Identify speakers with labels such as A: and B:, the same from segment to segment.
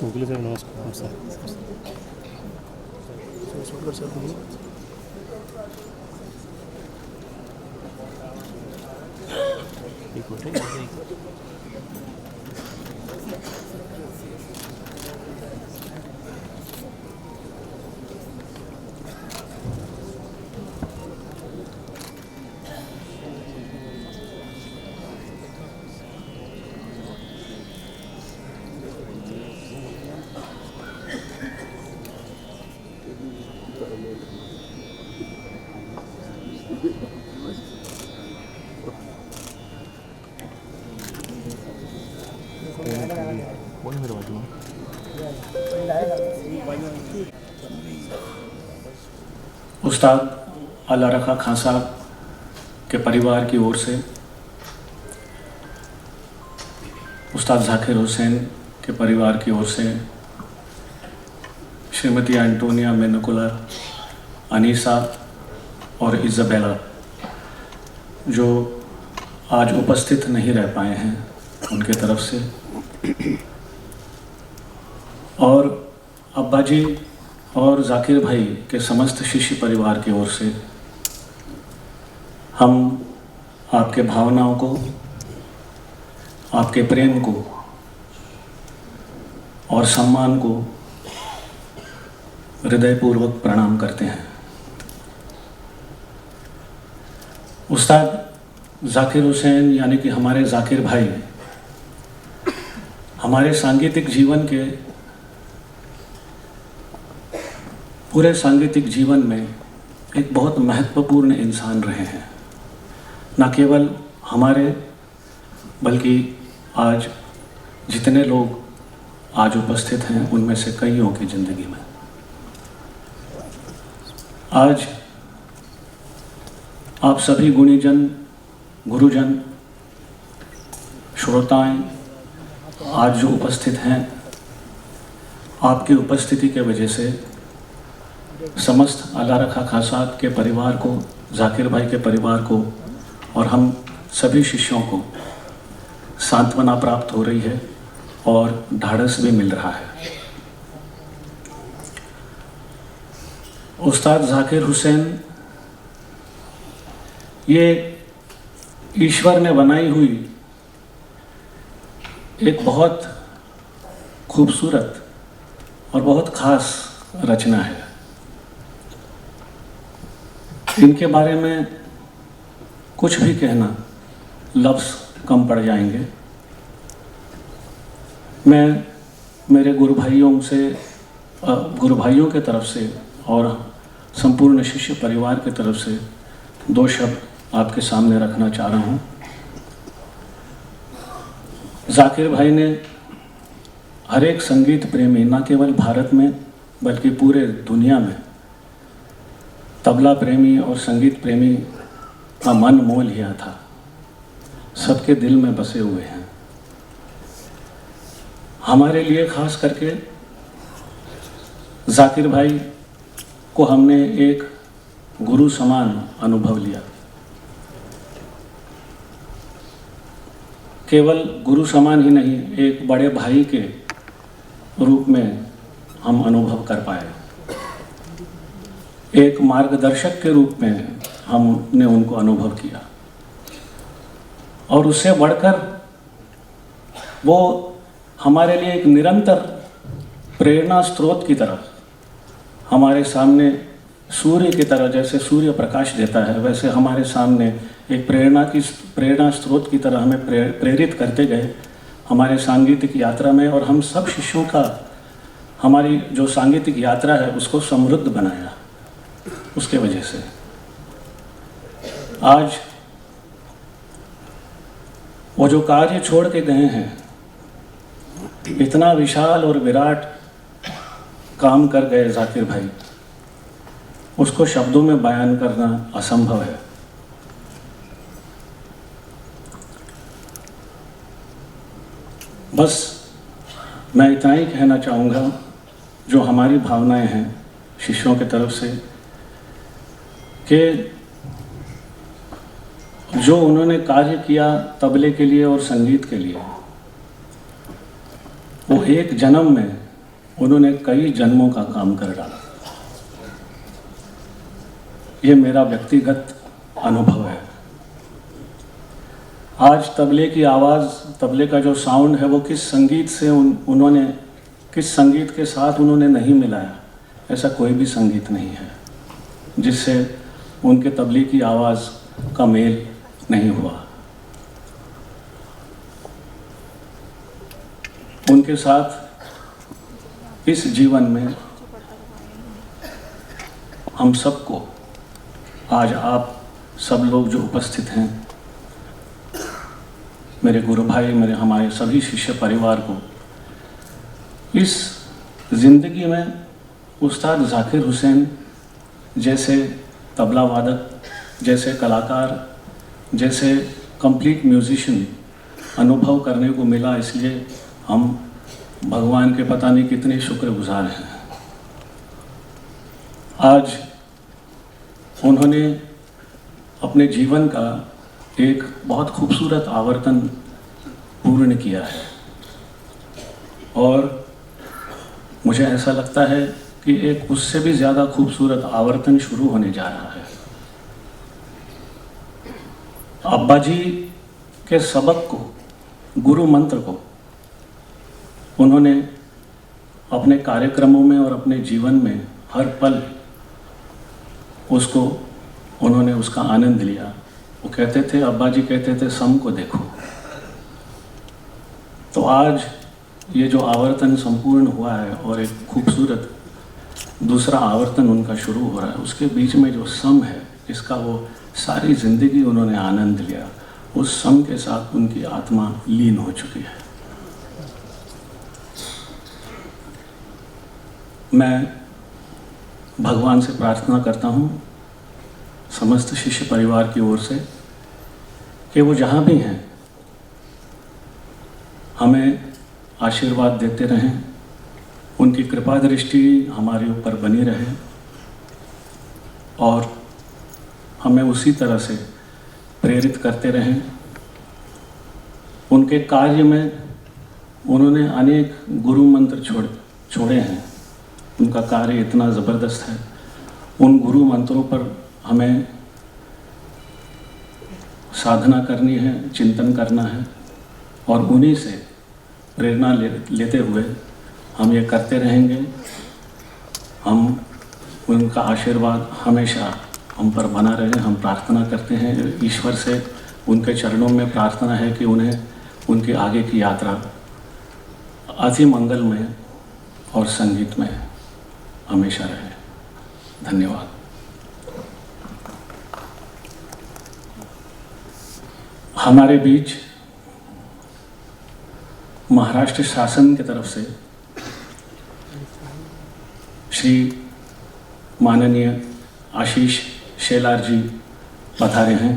A: मुगले साहब नमस्कार सर। एक मिनट वो मेरे बाजू में
B: उस्ताद अल्लाह रखा खान साहब के परिवार की ओर से, उस्ताद जाकिर हुसैन के परिवार की ओर से, श्रीमती एंटोनिया मेनुकुला, अनीसा और इज़ाबेला जो आज उपस्थित नहीं रह पाए हैं, उनके तरफ से, और अब्बा जी और जाकिर भाई के समस्त शिष्य परिवार की ओर से हम आपके भावनाओं को, आपके प्रेम को और सम्मान को हृदयपूर्वक प्रणाम करते हैं। उस्ताद जाकिर हुसैन यानी कि हमारे जाकिर भाई हमारे सांगीतिक जीवन के पूरे सांगीतिक जीवन में एक बहुत महत्वपूर्ण इंसान रहे हैं, न केवल हमारे बल्कि आज जितने लोग आज उपस्थित हैं उनमें से कईयों की ज़िंदगी में। आज आप सभी गुणीजन, गुरुजन, श्रोताएं आज जो उपस्थित हैं, आपकी उपस्थिति के वजह से समस्त अल्लाह रखा खान साहब के परिवार को, जाकिर भाई के परिवार को और हम सभी शिष्यों को सांत्वना प्राप्त हो रही है और ढाढ़स भी मिल रहा है। उस्ताद जाकिर हुसैन ये ईश्वर ने बनाई हुई एक बहुत खूबसूरत और बहुत ख़ास रचना है। इनके बारे में कुछ भी कहना लफ्ज़ कम पड़ जाएंगे। मैं मेरे गुरु भाइयों के तरफ से और संपूर्ण शिष्य परिवार की तरफ से दो शब्द आपके सामने रखना चाह रहा हूँ। जाकिर भाई ने हर एक संगीत प्रेमी, न केवल भारत में बल्कि पूरे दुनिया में, तबला प्रेमी और संगीत प्रेमी का मन मोह लिया था, सबके दिल में बसे हुए हैं। हमारे लिए खास करके जाकिर भाई को हमने एक गुरु समान अनुभव लिया। केवल गुरु समान ही नहीं, एक बड़े भाई के रूप में हम अनुभव कर पाए। एक मार्गदर्शक के रूप में हमने उनको अनुभव किया और उससे बढ़कर वो हमारे लिए एक निरंतर प्रेरणा स्रोत की तरह, हमारे सामने सूर्य की तरह, जैसे सूर्य प्रकाश देता है वैसे हमारे सामने एक प्रेरणा स्रोत की तरह हमें प्रेरित करते गए हमारे सांगीतिक यात्रा में, और हम सब शिष्यों का हमारी जो सांगीतिक यात्रा है उसको समृद्ध बनाया। उसके वजह से आज वो जो कार्य छोड़ के गए हैं, इतना विशाल और विराट काम कर गए जाकिर भाई, उसको शब्दों में बयान करना असंभव है। बस मैं इतना ही कहना चाहूँगा, जो हमारी भावनाएं हैं शिष्यों की तरफ से, कि जो उन्होंने कार्य किया तबले के लिए और संगीत के लिए, वो एक जन्म में उन्होंने कई जन्मों का काम कर डाला। ये मेरा व्यक्तिगत अनुभव है। आज तबले की आवाज़, तबले का जो साउंड है, वो किस संगीत से उन्होंने किस संगीत के साथ उन्होंने नहीं मिलाया, ऐसा कोई भी संगीत नहीं है जिससे उनके तबले की आवाज़ का मेल नहीं हुआ। उनके साथ इस जीवन में हम सबको, आज आप सब लोग जो उपस्थित हैं, मेरे गुरु भाई, हमारे सभी शिष्य परिवार को इस ज़िंदगी में उस्ताद ज़ाकिर हुसैन जैसे तबला वादक, जैसे कलाकार, जैसे कंप्लीट म्यूजिशियन अनुभव करने को मिला। इसलिए हम भगवान के पता नहीं कितने शुक्रगुजार हैं। आज उन्होंने अपने जीवन का एक बहुत खूबसूरत आवर्तन पूर्ण किया है और मुझे ऐसा लगता है कि एक उससे भी ज़्यादा खूबसूरत आवर्तन शुरू होने जा रहा है। अब्बा जी के सबक को, गुरु मंत्र को उन्होंने अपने कार्यक्रमों में और अपने जीवन में हर पल उन्होंने उसका आनंद लिया। वो कहते थे, अब्बा जी कहते थे, सम को देखो। तो आज ये जो आवर्तन संपूर्ण हुआ है और एक खूबसूरत दूसरा आवर्तन उनका शुरू हो रहा है, उसके बीच में जो सम है, इसका वो सारी ज़िंदगी उन्होंने आनंद लिया। उस सम के साथ उनकी आत्मा लीन हो चुकी है। मैं भगवान से प्रार्थना करता हूँ समस्त शिष्य परिवार की ओर से कि वो जहाँ भी हैं हमें आशीर्वाद देते रहें, उनकी कृपा दृष्टि हमारे ऊपर बनी रहे और हमें उसी तरह से प्रेरित करते रहें। उनके कार्य में उन्होंने अनेक गुरु मंत्र छोड़े हैं। उनका कार्य इतना ज़बरदस्त है। उन गुरु मंत्रों पर हमें साधना करनी है, चिंतन करना है और उन्हीं से प्रेरणा लेते हुए हम ये करते रहेंगे। हम उनका आशीर्वाद हमेशा हम पर बना रहे, हम प्रार्थना करते हैं ईश्वर से। उनके चरणों में प्रार्थना है कि उन्हें उनकी आगे की यात्रा अति मंगलमय और संगीत में हमेशा रहे। धन्यवाद। हमारे बीच महाराष्ट्र शासन की तरफ से श्री माननीय आशीष शेलार जी पधारे हैं,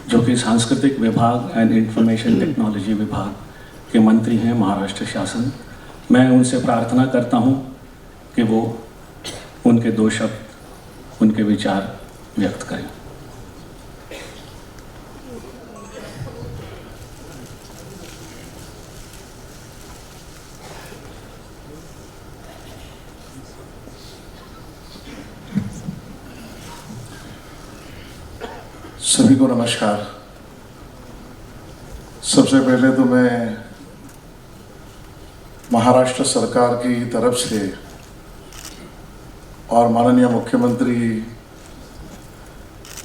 B: जो कि सांस्कृतिक विभाग एंड इंफॉर्मेशन टेक्नोलॉजी विभाग के मंत्री हैं महाराष्ट्र शासन। मैं उनसे प्रार्थना करता हूं कि वो उनके दो शब्द, उनके विचार व्यक्त करें।
C: सभी को नमस्कार। सबसे पहले तो मैं महाराष्ट्र सरकार की तरफ से और माननीय मुख्यमंत्री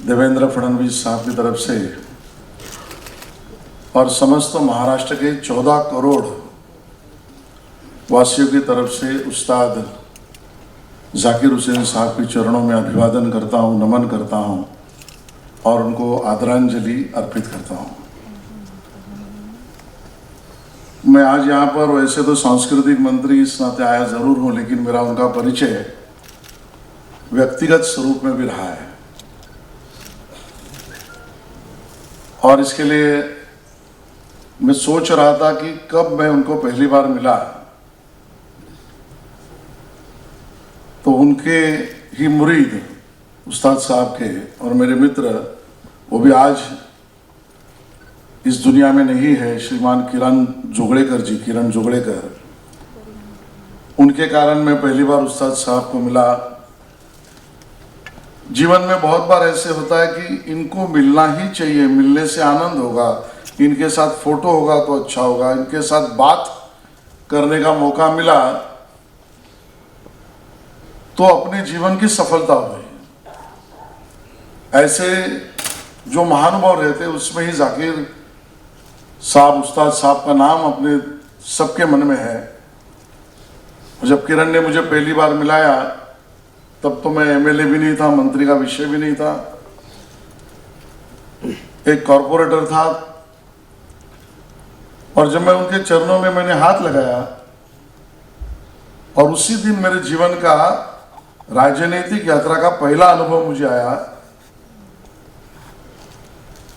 C: देवेंद्र फडणवीस साहब की तरफ से और समस्त महाराष्ट्र के 14 करोड़ वासियों की तरफ से उस्ताद ज़ाकिर हुसैन साहब के चरणों में अभिवादन करता हूँ, नमन करता हूँ और उनको आदरांजलि अर्पित करता हूँ। मैं आज यहाँ पर वैसे तो सांस्कृतिक मंत्री इस नाते आया ज़रूर हूँ, लेकिन मेरा उनका परिचय व्यक्तिगत स्वरूप में भी रहा है और इसके लिए मैं सोच रहा था कि कब मैं उनको पहली बार मिला तो उनके ही मुरीद उस्ताद साहब के और मेरे मित्र, वो भी आज इस दुनिया में नहीं है, श्रीमान किरण जोगड़ेकर जी, किरण जोगड़ेकर, उनके कारण मैं पहली बार उस्ताद साहब को मिला। जीवन में बहुत बार ऐसे होता है कि इनको मिलना ही चाहिए, मिलने से आनंद होगा, इनके साथ फोटो होगा तो अच्छा होगा, इनके साथ बात करने का मौका मिला तो अपने जीवन की सफलता हो गई। ऐसे जो महानुभाव रहते उसमें ही जाकिर साहब, उस्ताद साहब का नाम अपने सबके मन में है। जब किरण ने मुझे पहली बार मिलाया तब तो मैं एमएलए भी नहीं था, मंत्री का विषय भी नहीं था, एक कॉरपोरेटर था। और जब मैं उनके चरणों में मैंने हाथ लगाया और उसी दिन मेरे जीवन का राजनीतिक यात्रा का पहला अनुभव मुझे आया,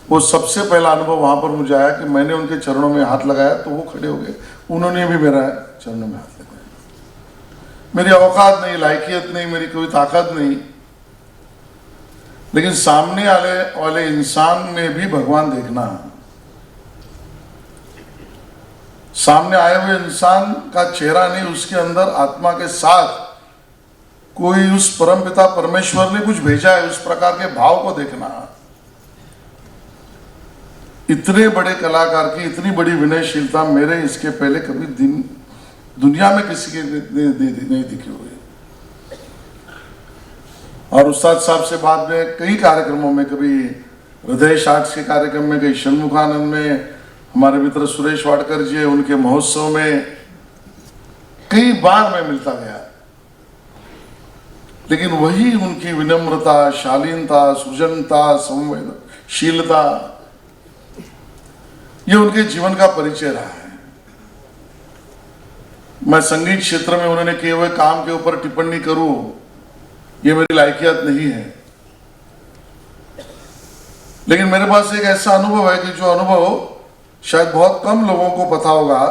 C: वो सबसे पहला अनुभव वहां पर मुझे आया कि मैंने उनके चरणों में हाथ लगाया तो वो खड़े हो गए, उन्होंने भी मेरा चरणों में हाथ लगाया। मेरी औकात नहीं, लायकियत नहीं, मेरी कोई ताकत नहीं, लेकिन सामने वाले इंसान में भी भगवान देखना। सामने आए हुए इंसान का चेहरा नहीं, उसके अंदर आत्मा के साथ कोई उस परमपिता परमेश्वर ने कुछ भेजा है, उस प्रकार के भाव को देखना। इतने बड़े कलाकार की इतनी बड़ी विनयशीलता मेरे इसके पहले कभी दुनिया में किसी के नहीं दिखी हुई। और उस्ताद साहब से बाद में कई कार्यक्रमों में, कभी हृदय आर्ट्स के कार्यक्रम में, कई षणमुखानंद में, हमारे मित्र सुरेश वाडकर जी है उनके महोत्सव में कई बार मैं मिलता गया। लेकिन वही उनकी विनम्रता, शालीनता, सृजनता, संवेदनशीलता, ये उनके जीवन का परिचय रहा है। मैं संगीत क्षेत्र में उन्होंने किए हुए काम के ऊपर टिप्पणी करूं, ये मेरी लायकियत नहीं है। लेकिन मेरे पास एक ऐसा अनुभव है कि जो अनुभव शायद बहुत कम लोगों को पता होगा।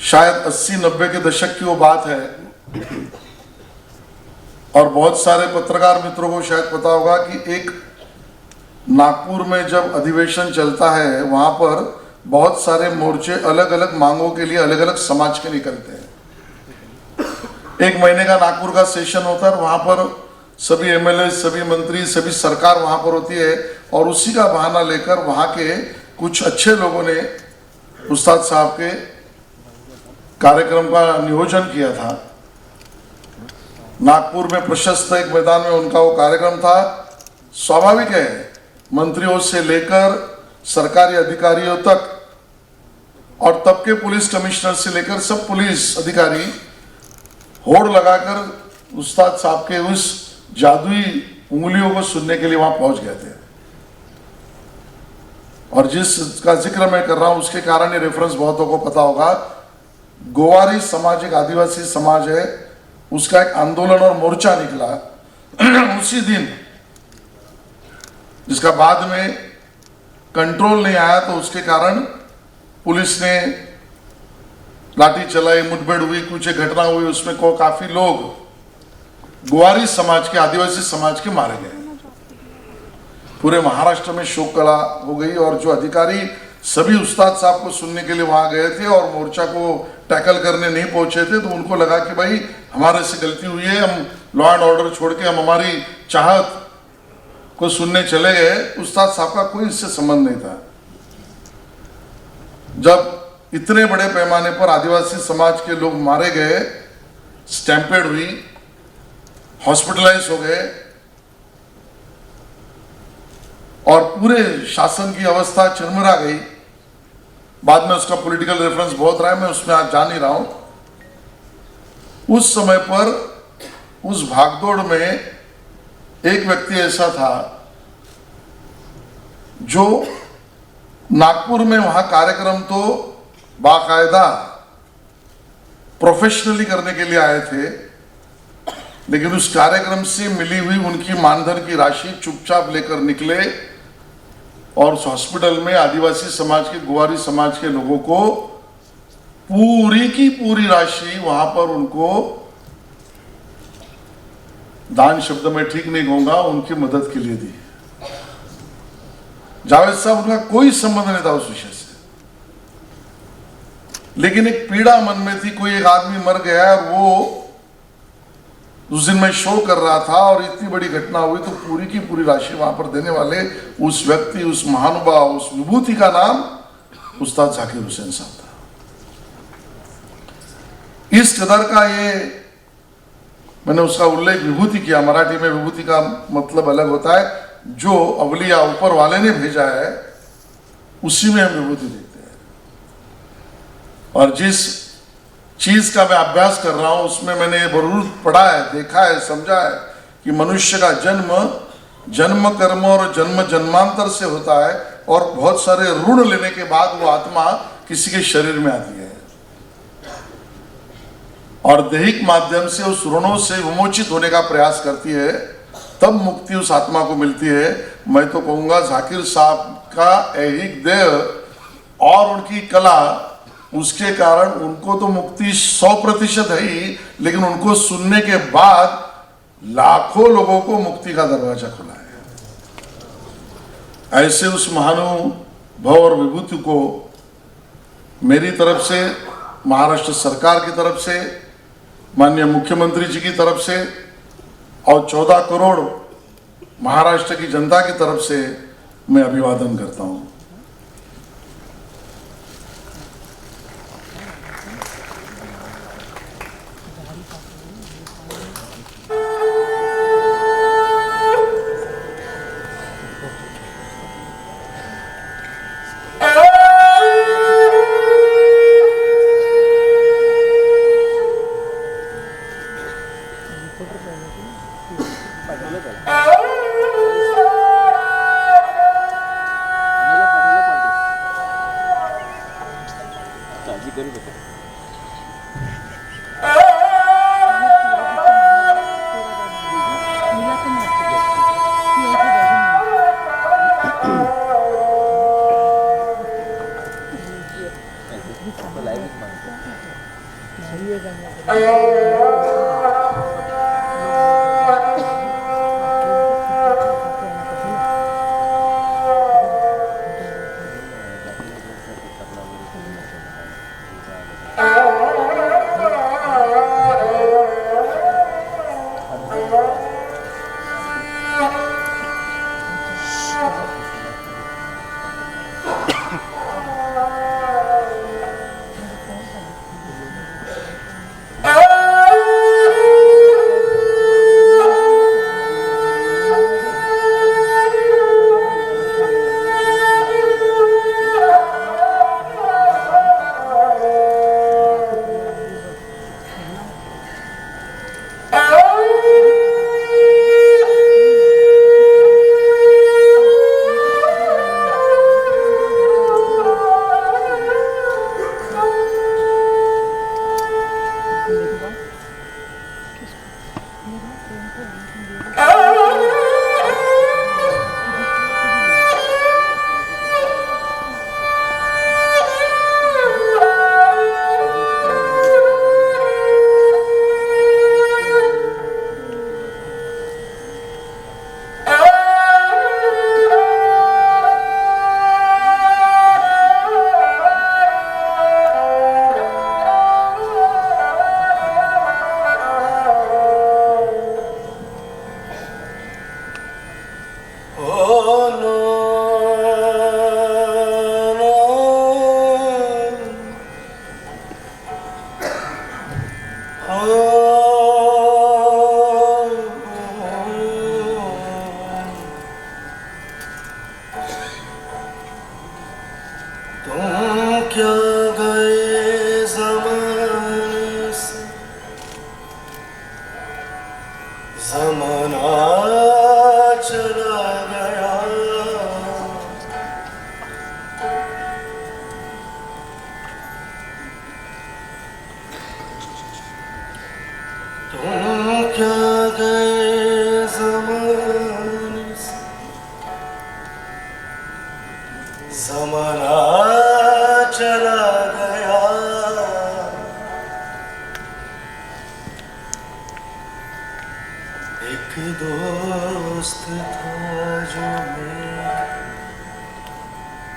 C: शायद 80-90 के दशक की वो बात है और बहुत सारे पत्रकार मित्रों को शायद पता होगा कि एक नागपुर में जब अधिवेशन चलता है, वहां पर बहुत सारे मोर्चे अलग अलग मांगों के लिए अलग अलग समाज के निकलते हैं। एक महीने का नागपुर का सेशन होता है और वहां पर सभी एमएलए, सभी मंत्री, सभी सरकार वहां पर होती है और उसी का बहाना लेकर वहां के कुछ अच्छे लोगों ने उस्ताद साहब के कार्यक्रम का नियोजन किया था। नागपुर में प्रशस्त एक मैदान में उनका वो कार्यक्रम था। स्वाभाविक है, मंत्रियों से लेकर सरकारी अधिकारियों तक और तब के पुलिस कमिश्नर से लेकर सब पुलिस अधिकारी होड़ लगाकर उस्ताद साहब के उस जादुई उंगलियों को सुनने के लिए वहां पहुंच गए थे। और जिसका जिक्र मैं कर रहा हूं उसके कारण ये रेफरेंस बहुतों को पता होगा। गोवारी समाज एक आदिवासी समाज है, उसका एक आंदोलन और मोर्चा निकला उसी दिन, जिसका बाद में कंट्रोल नहीं आया तो उसके कारण पुलिस ने लाठी चलाई, मुठभेड़ हुई, कुछ घटना हुई, उसमें को काफी लोग गोवारी समाज के, आदिवासी समाज के मारे गए। पूरे महाराष्ट्र में शोक कला हो गई और जो अधिकारी सभी उस्ताद साहब को सुनने के लिए वहां गए थे और मोर्चा को टैकल करने नहीं पहुंचे थे, तो उनको लगा कि भाई हमारे से गलती हुई है, हम लॉ एंड ऑर्डर छोड़ के हम हमारी चाहत को सुनने चले गए। उस्ताद साहब का कोई इससे संबंध नहीं था। जब इतने बड़े पैमाने पर आदिवासी समाज के लोग मारे गए, स्टैम्पेड हुई, हॉस्पिटलाइज हो गए और पूरे शासन की अवस्था चरमरा गई। बाद में उसका पॉलिटिकल रेफरेंस बहुत रहा है, मैं उसमें आज जा नहीं रहा हूं। उस समय पर उस भागदौड़ में एक व्यक्ति ऐसा था जो नागपुर में वहां कार्यक्रम तो बाकायदा प्रोफेशनली करने के लिए आए थे, लेकिन उस कार्यक्रम से मिली हुई उनकी मानधन की राशि चुपचाप लेकर निकले और उस हॉस्पिटल में आदिवासी समाज के, गोवारी समाज के लोगों को पूरी की पूरी राशि वहां पर उनको, दान शब्द में ठीक नहीं कहूंगा, उनकी मदद के लिए दी। जावेद साहब, उनका कोई संबंध नहीं था उस विषय से, लेकिन एक पीड़ा मन में थी, कोई एक आदमी मर गया और वो उस दिन मैं शो कर रहा था और इतनी बड़ी घटना हुई, तो पूरी की पूरी राशि वहां पर देने वाले उस व्यक्ति, उस महानुभाव, उस विभूति का नाम उस्ताद जाकिर हुसैन साहब था। इस कदर का ये, मैंने उसका उल्लेख विभूति किया, मराठी में विभूति का मतलब अलग होता है, जो अवलिया ऊपर वाले ने भेजा है उसी में हम विभूति देखते हैं। और जिस चीज का मैं अभ्यास कर रहा हूं उसमें मैंने जरूर पढ़ा है, देखा है, समझा है कि मनुष्य का जन्म कर्म और जन्म जन्मांतर से होता है और बहुत सारे ऋण लेने के बाद वो आत्मा किसी के शरीर में आती है और दैहिक माध्यम से उस ऋणों से विमोचित होने का प्रयास करती है, तब मुक्ति उस आत्मा को मिलती है। मैं तो कहूंगा जाकिर साहब का ऐहिक देह और उनकी कला, उसके कारण उनको तो मुक्ति 100% है ही, लेकिन उनको सुनने के बाद लाखों लोगों को मुक्ति का दरवाजा खुला है। ऐसे उस महानुभव और विभूति को मेरी तरफ से, महाराष्ट्र सरकार की तरफ से, माननीय मुख्यमंत्री जी की तरफ से और 14 करोड़ महाराष्ट्र की जनता की तरफ से मैं अभिवादन करता हूं।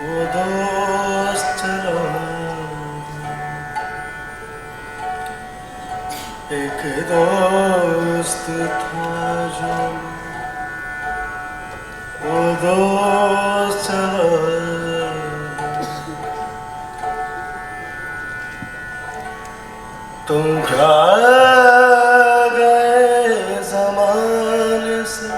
D: वो दोस्त चला दोस्त था जो वो दोस्त चला तुम क्या गए ज़माने से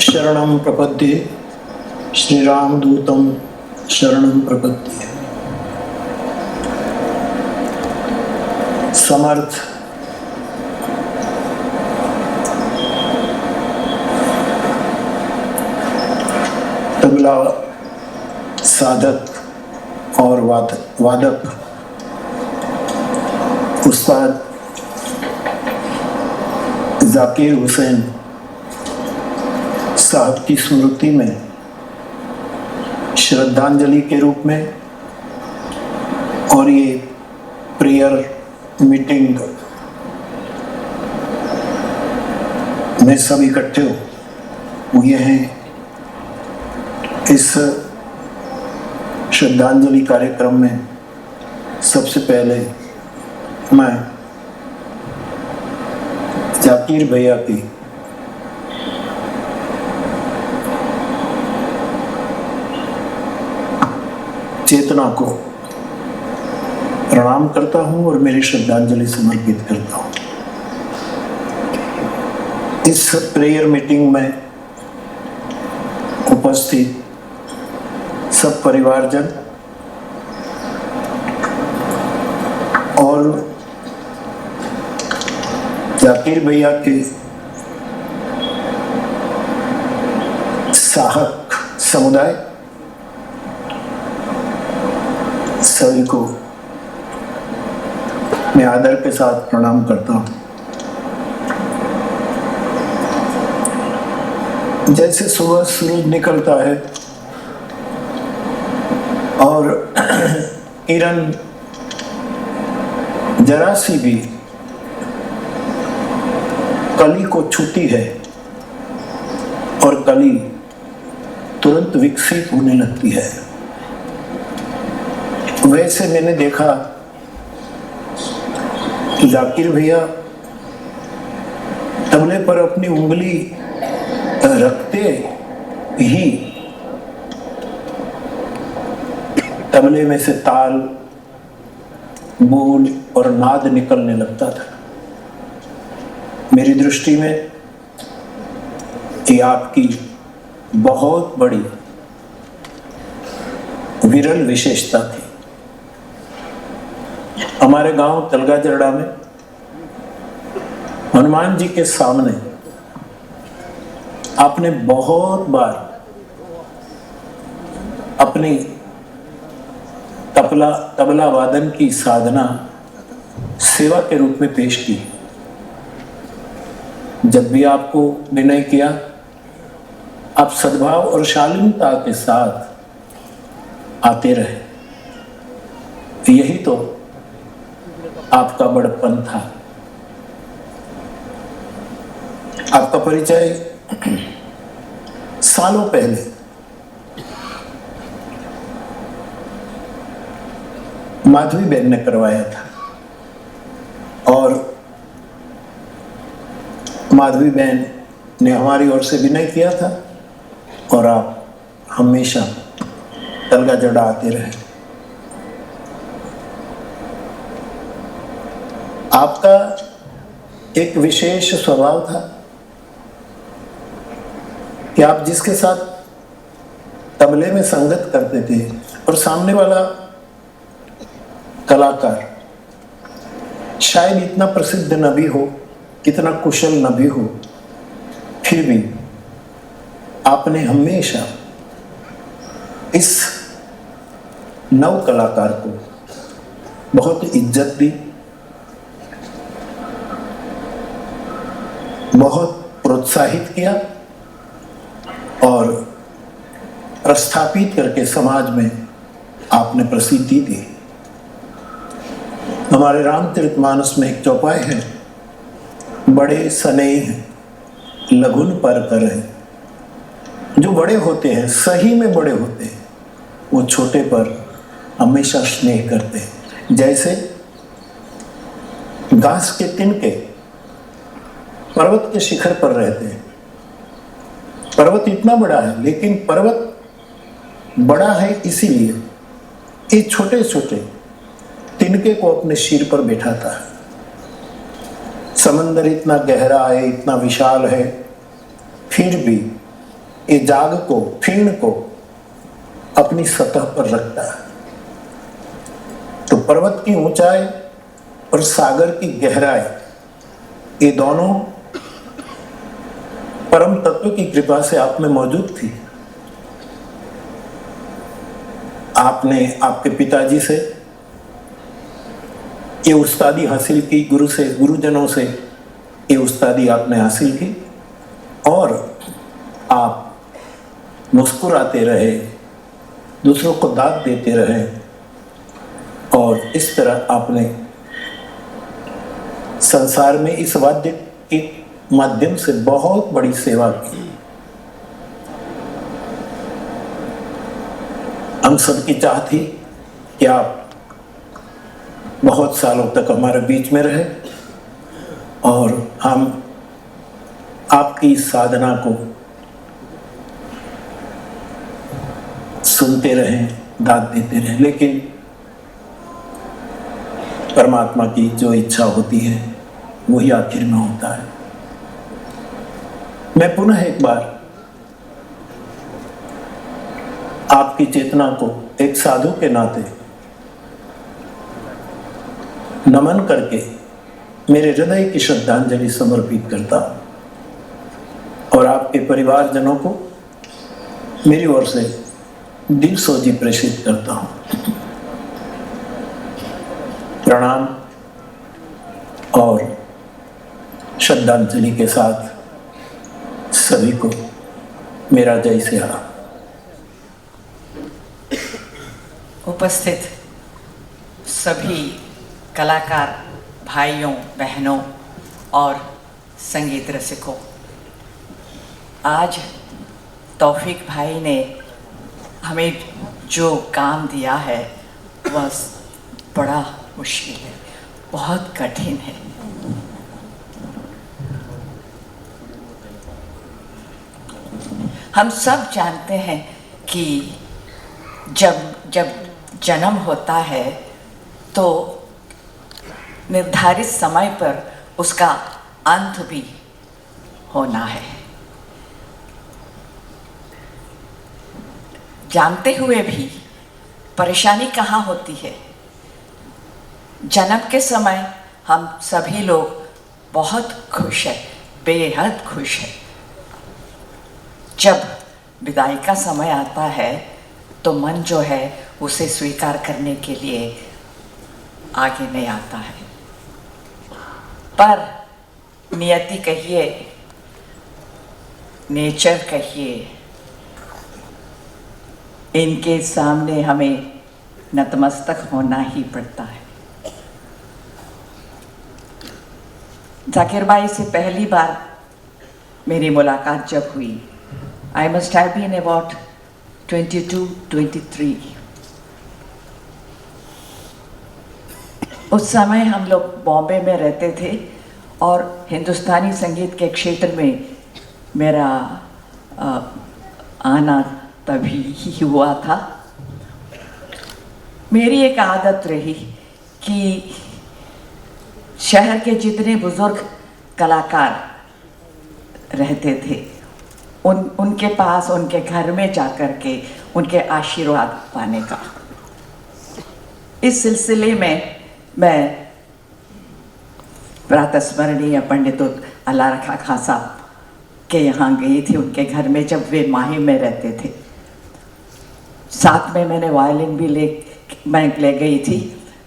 E: शरणं प्रपद्ये श्रीरामदूतं शरणं प्रपद्ये। समर्थ तबला साधक और वादक उस्ताद जाकिर हुसैन साहब की स्मृति में श्रद्धांजलि के रूप में और ये प्रेयर मीटिंग में सब इकट्ठे हुए हैं। इस श्रद्धांजलि कार्यक्रम में सबसे पहले मैं जाकिर भैया की चेतना को प्रणाम करता हूं और मेरी श्रद्धांजलि समर्पित करता हूं। इस प्रेयर मीटिंग में उपस्थित सब परिवारजन और जाकिर भैया के साहक समुदाय, सभी को मैं आदर के साथ प्रणाम करता हूं। जैसे सुबह सूरज निकलता है और किरण जरा सी भी कली को छूती है और कली तुरंत विकसित होने लगती है, वैसे मैंने देखा कि जाकिर भैया तबले पर अपनी उंगली रखते ही तबले में से ताल, बोल और नाद निकलने लगता था। मेरी दृष्टि में ये आपकी बहुत बड़ी विरल विशेषता थी। हमारे गांव तलगाजरड़ा में हनुमान जी के सामने आपने बहुत बार अपनी तबला वादन की साधना सेवा के रूप में पेश की। जब भी आपको विनय किया, आप सद्भाव और शालीनता के साथ आते रहे। यही तो आपका बड़प्पन था। आपका परिचय सालों पहले माधवी बहन ने करवाया था और माधवी बहन ने हमारी ओर से विनय किया था और आप हमेशा तलगाजरड़ा आते रहे। आपका एक विशेष स्वभाव था कि आप जिसके साथ तबले में संगत करते थे और सामने वाला कलाकार शायद इतना प्रसिद्ध न भी हो, इतना कुशल न भी हो, फिर भी आपने हमेशा इस नव कलाकार को बहुत इज्जत दी, बहुत प्रोत्साहित किया और प्रस्थापित करके समाज में आपने प्रसिद्धि दी। हमारे रामचरितमानस में एक चौपाई है, बड़े स्नेह लघुन पर कर है। जो बड़े होते हैं, सही में बड़े होते हैं, वो छोटे पर हमेशा स्नेह करते हैं। जैसे घास के तिनके पर्वत के शिखर पर रहते हैं। पर्वत इतना बड़ा है, लेकिन पर्वत बड़ा है इसीलिए ये छोटे छोटे तिनके को अपने सिर पर बैठाता है। समंदर इतना गहरा है, इतना विशाल है, फिर भी ये जाग को, फीण को अपनी सतह पर रखता है। तो पर्वत की ऊंचाई और सागर की गहराई, ये दोनों परम तत्व की कृपा से आप में मौजूद थी। आपने आपके पिताजी से ये उस्तादी हासिल की, गुरु से, गुरुजनों से ये उस्तादी आपने हासिल की और आप मुस्कुराते रहे, दूसरों को दाद देते रहे और इस तरह आपने संसार में इस वाद्य के माध्यम से बहुत बड़ी सेवा की। हम सबकी चाह थी कि आप बहुत सालों तक हमारे बीच में रहे और हम आपकी साधना को सुनते रहें, दाद देते रहें, लेकिन परमात्मा की जो इच्छा होती है वही आखिर में होता है। मैं पुनः एक बार आपकी चेतना को एक साधु के नाते नमन करके मेरे हृदय की श्रद्धांजलि समर्पित करता हूं और आपके परिवारजनों को मेरी ओर से दिल सोजी प्रेषित करता हूं। प्रणाम और श्रद्धांजलि के साथ सभी को मेरा जय श्री राम।
F: उपस्थित सभी कलाकार भाइयों बहनों और संगीत रसिकों, आज तौफीक भाई ने हमें जो काम दिया है वह बड़ा मुश्किल है, बहुत कठिन है। हम सब जानते हैं कि जब जन्म होता है तो निर्धारित समय पर उसका अंत भी होना है। जानते हुए भी परेशानी कहाँ होती है। जन्म के समय हम सभी लोग बहुत खुश हैं, बेहद खुश हैं। जब विदाई का समय आता है तो मन जो है उसे स्वीकार करने के लिए आगे नहीं आता है। पर नियति कहिए, नेचर कहिए, इनके सामने हमें नतमस्तक होना ही पड़ता है। जाकिर भाई से पहली बार मेरी मुलाकात जब हुई, I must have been about 22-23। उस समय हम लोग बॉम्बे में रहते थे और हिंदुस्तानी संगीत के क्षेत्र में मेरा आना तभी ही हुआ था। मेरी एक आदत रही कि शहर के जितने बुजुर्ग कलाकार रहते थे उनके पास, उनके घर में जाकर के उनके आशीर्वाद पाने का। इस सिलसिले में मैं प्रातस्मरणीय पंडित अल्लाह रखा खां साहब के यहाँ गई थी, उनके घर में, जब वे माही में रहते थे। साथ में मैंने वायलिन भी ले गई थी।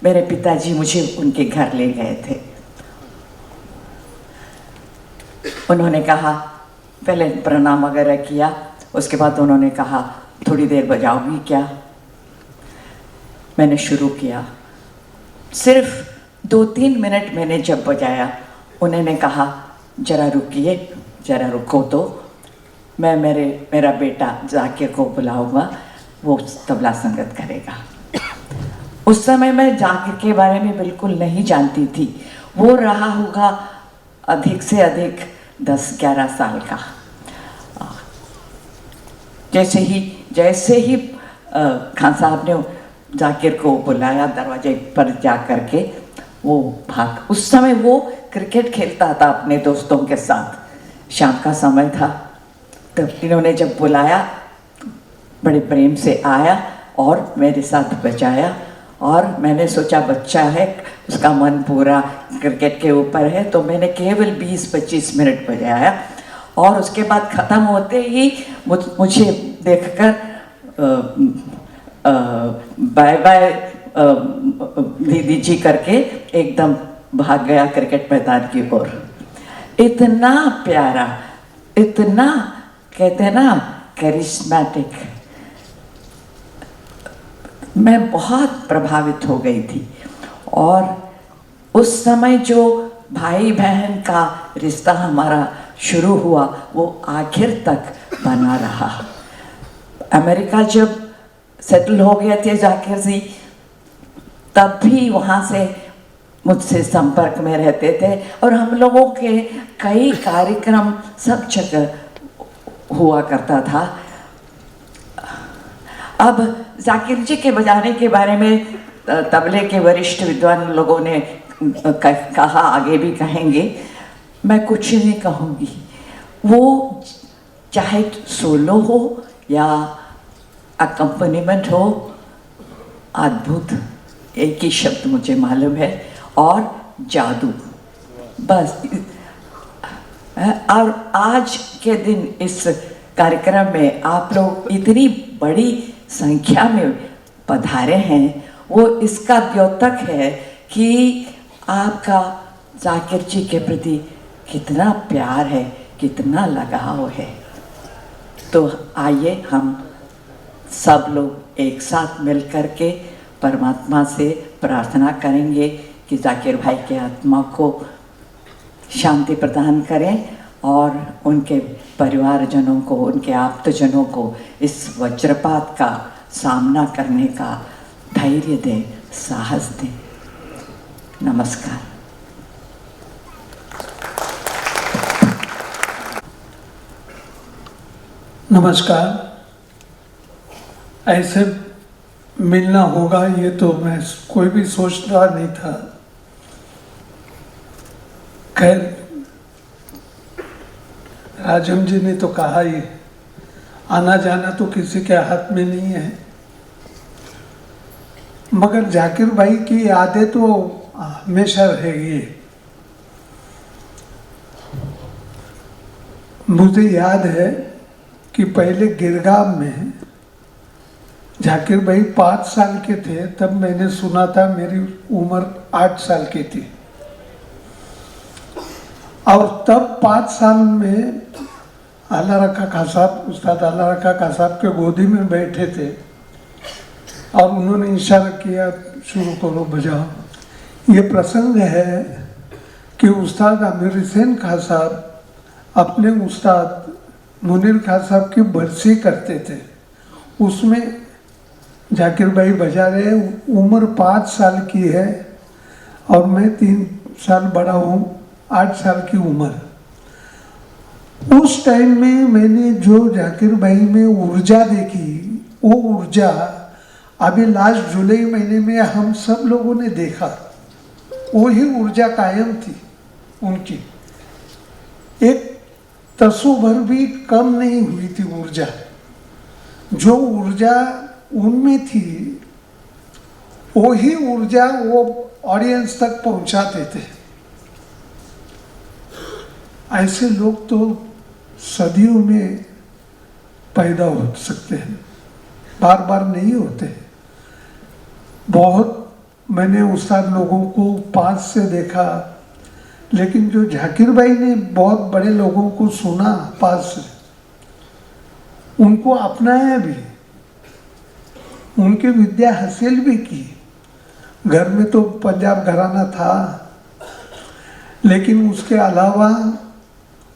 F: मेरे पिताजी मुझे उनके घर ले गए थे। उन्होंने कहा, पहले प्रणाम वगैरह किया, उसके बाद उन्होंने कहा थोड़ी देर बजाओगी क्या। मैंने शुरू किया, सिर्फ 2-3 मिनट मैंने जब बजाया, उन्होंने कहा जरा रुकिए, जरा रुको तो मैं मेरा बेटा जाकिर को बुलाऊंगा, वो तबला संगत करेगा। उस समय मैं जाकिर के बारे में बिल्कुल नहीं जानती थी। वो रहा होगा अधिक से अधिक 10-11 साल का। जैसे ही खान साहब ने जाकिर को बुलाया, दरवाजे पर जा कर के वो भाग। उस समय वो क्रिकेट खेलता था अपने दोस्तों के साथ, शाम का समय था। तब इन्होंने जब बुलाया, बड़े प्रेम से आया और मेरे साथ बजाया। और मैंने सोचा बच्चा है, उसका मन पूरा क्रिकेट के ऊपर है, तो मैंने केवल 20-25 मिनट बजाया। और उसके बाद ख़त्म होते ही मुझे देखकर बाय बाय दीदी जी करके एकदम भाग गया क्रिकेट मैदान की ओर। इतना प्यारा, इतना कहते हैं ना करिश्मेटिक, मैं बहुत प्रभावित हो गई थी। और उस समय जो भाई बहन का रिश्ता हमारा शुरू हुआ वो आखिर तक बना रहा। अमेरिका जब सेटल हो गए थे जाकिर जी, तब भी वहाँ से मुझसे संपर्क में रहते थे और हम लोगों के कई कार्यक्रम सब जगह हुआ करता था। अब जाकिर जी के बजाने के बारे में तबले के वरिष्ठ विद्वान लोगों ने कहा, आगे भी कहेंगे, मैं कुछ नहीं कहूँगी। वो चाहे सोलो हो या अकम्पनीमेंट हो, अद्भुत, एक ही शब्द मुझे मालूम है, और जादू, बस। और आज के दिन इस कार्यक्रम में आप लोग इतनी बड़ी संख्या में पधारे हैं, वो इसका द्योतक है कि आपका जाकिर जी के प्रति कितना प्यार है, कितना लगाव है। तो आइए हम सब लोग एक साथ मिल कर के परमात्मा से प्रार्थना करेंगे कि जाकिर भाई के आत्मा को शांति प्रदान करें और उनके परिवारजनों को, उनके आप्तजनों को इस वज्रपात का सामना करने का धैर्य दें, साहस दें। नमस्कार।
G: नमस्कार। ऐसे मिलना होगा ये तो मैं कोई भी सोचता नहीं था। खैर, राजम जी ने तो कहा ही, आना जाना तो किसी के हाथ में नहीं है, मगर जाकिर भाई की यादें तो हमेशा रहेगी। मुझे याद है कि पहले गिरगांव में जाकिर भाई 5 साल के थे, तब मैंने सुना था, मेरी उम्र 8 साल की थी, और तब 5 साल में आला रखा खां साहब, उस्ताद आला रखा खां साहब के गोदी में बैठे थे और उन्होंने इशारा किया, शुरू करो, बजाओ। ये प्रसंग है कि उस्ताद आमिर हुसैन खां साहब अपने उस्ताद मुनीर खां साहब की बरसी करते थे, उसमें जाकिर भाई बजा रहे। उम्र 5 साल की है और मैं 3 साल बड़ा हूँ, 8 साल की उम्र। उस टाइम में मैंने जो जाकिर भाई में ऊर्जा देखी, वो ऊर्जा अभी लास्ट जुलाई महीने में हम सब लोगों ने देखा, वो ही ऊर्जा कायम थी उनकी, एक तसु भर भी कम नहीं हुई थी ऊर्जा। जो ऊर्जा उनमें थी, वो ही ऊर्जा वो ऑडियंस तक पहुंचाते थे। ऐसे लोग तो सदियों में पैदा हो सकते हैं, बार बार नहीं होते। बहुत मैंने उस्ताद लोगों को पास से देखा, लेकिन जो जाकिर भाई ने बहुत बड़े लोगों को सुना पास से, उनको अपनाया भी, उनकी विद्या हासिल भी की। घर में तो पंजाब घराना था, लेकिन उसके अलावा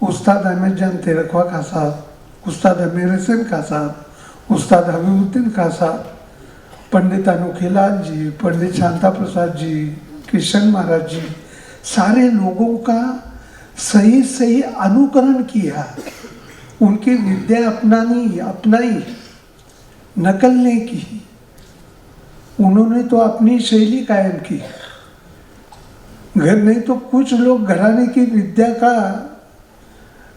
G: उस्ताद अहमद जान तेरखवा खां साहब, उस्ताद आमिर हुसैन खां साहब, उस्ताद हबीबुद्दीन खां साहब, पंडित अनोखीलाल जी, पंडित शांता प्रसाद जी, किशन महाराज जी, सारे लोगों का सही सही अनुकरण किया, उनकी विद्या अपनाई, नकल नहीं की। उन्होंने तो अपनी शैली कायम की। घर नहीं तो कुछ लोग घराने की विद्या का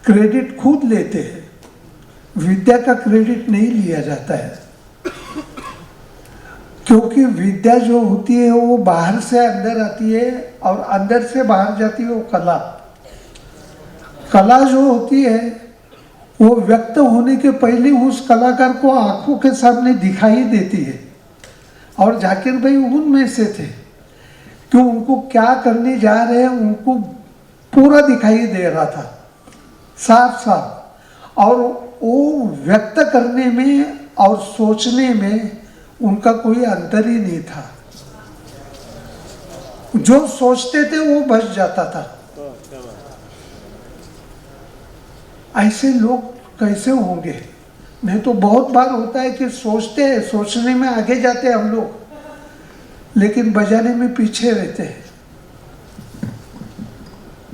G: क्रेडिट खुद लेते हैं, विद्या का क्रेडिट नहीं लिया जाता है, क्योंकि विद्या जो होती है वो बाहर से अंदर आती है और अंदर से बाहर जाती है। वो कला जो होती है वो व्यक्त होने के पहले उस कलाकार को आंखों के सामने दिखाई देती है, और जाकिर भाई उनमें से थे कि उनको क्या करने जा रहे हैं उनको पूरा दिखाई दे रहा था, साफ साफ, और वो व्यक्त करने में और सोचने में उनका कोई अंतर ही नहीं था। जो सोचते थे वो बच जाता था। ऐसे लोग कैसे होंगे? नहीं तो बहुत बार होता है कि सोचते हैं, सोचने में आगे जाते हैं हम लोग, लेकिन बजाने में पीछे रहते हैं।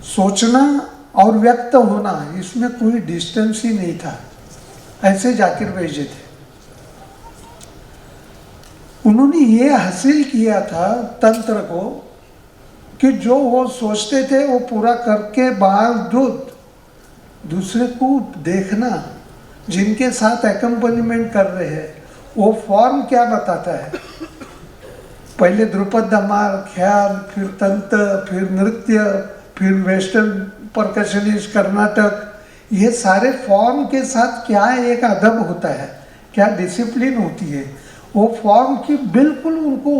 G: सोचना और व्यक्त होना, इसमें कोई डिस्टेंस ही नहीं था। ऐसे जाकिर भाई जी थे। उन्होंने ये हासिल किया था तंत्र को कि जो वो सोचते थे वो पूरा करके बावजूद दूसरे को देखना, जिनके साथ एकम्पनीमेंट कर रहे हैं वो फॉर्म क्या बताता है? पहले ध्रुपद धमाल, ख्याल, फिर तंत्र, फिर नृत्य, फिर वेस्टर्न परकशनिस्ट, कर्नाटक, ये सारे फॉर्म के साथ क्या एक अदब होता है, क्या डिसिप्लिन होती है, वो फॉर्म की बिल्कुल उनको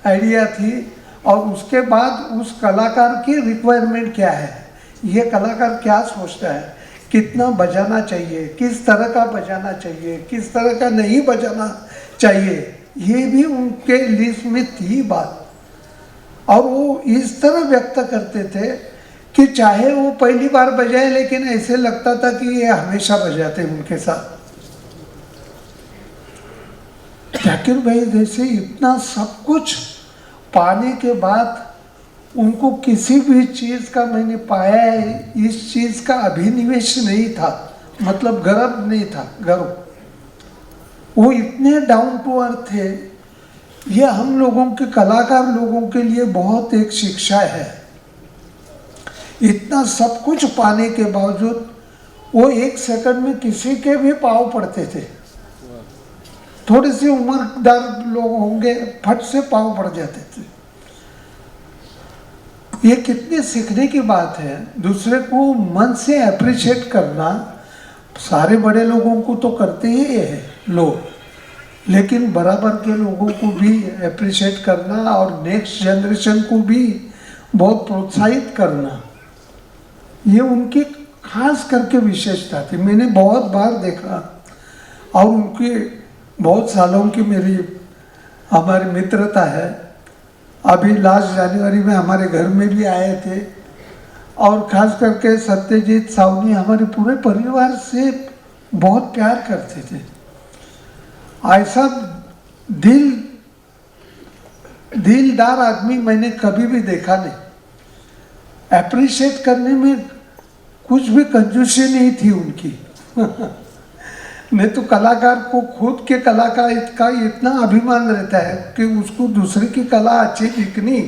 G: आइडिया थी। और उसके बाद उस कलाकार की रिक्वायरमेंट क्या है, ये कलाकार क्या सोचता है, कितना बजाना चाहिए, किस तरह का बजाना चाहिए, किस तरह का नहीं बजाना चाहिए, ये भी उनके लिस्ट में थी बात। और वो इस तरह व्यक्त करते थे कि चाहे वो पहली बार बजाए, लेकिन ऐसे लगता था कि ये हमेशा बजाते उनके साथ। जाकिर भाई जैसे इतना सब कुछ पाने के बाद उनको किसी भी चीज़ का मैंने पाया है, इस चीज़ का अभिनिवेश नहीं था, मतलब गर्व नहीं था, गर्व। वो इतने डाउन टू अर्थ थे, ये हम लोगों के कलाकार लोगों के लिए बहुत एक शिक्षा है। इतना सब कुछ पाने के बावजूद वो एक सेकंड में किसी के भी पाँव पड़ते थे। थोड़े से उम्रदार लोग होंगे, फट से पाँव पड़ जाते थे। ये कितने सीखने की बात है, दूसरे को मन से अप्रिशिएट करना। सारे बड़े लोगों को तो करते ही है लोग, लेकिन बराबर के लोगों को भी अप्रिशिएट करना और नेक्स्ट जनरेशन को भी बहुत प्रोत्साहित करना, ये उनकी खास करके विशेषता थी। मैंने बहुत बार देखा, और उनकी बहुत सालों की मेरी हमारी मित्रता है। अभी लास्ट जनवरी में हमारे घर में भी आए थे, और खास करके सत्यजीत सावनी हमारे पूरे परिवार से बहुत प्यार करते थे। ऐसा दिलदार आदमी मैंने कभी भी देखा नहीं। अप्रिशिएट करने में कुछ भी कंजूसी नहीं थी उनकी। नहीं तो कलाकार को खुद के कलाकार का इतना अभिमान रहता है कि उसको दूसरे की कला अच्छी दिखनी,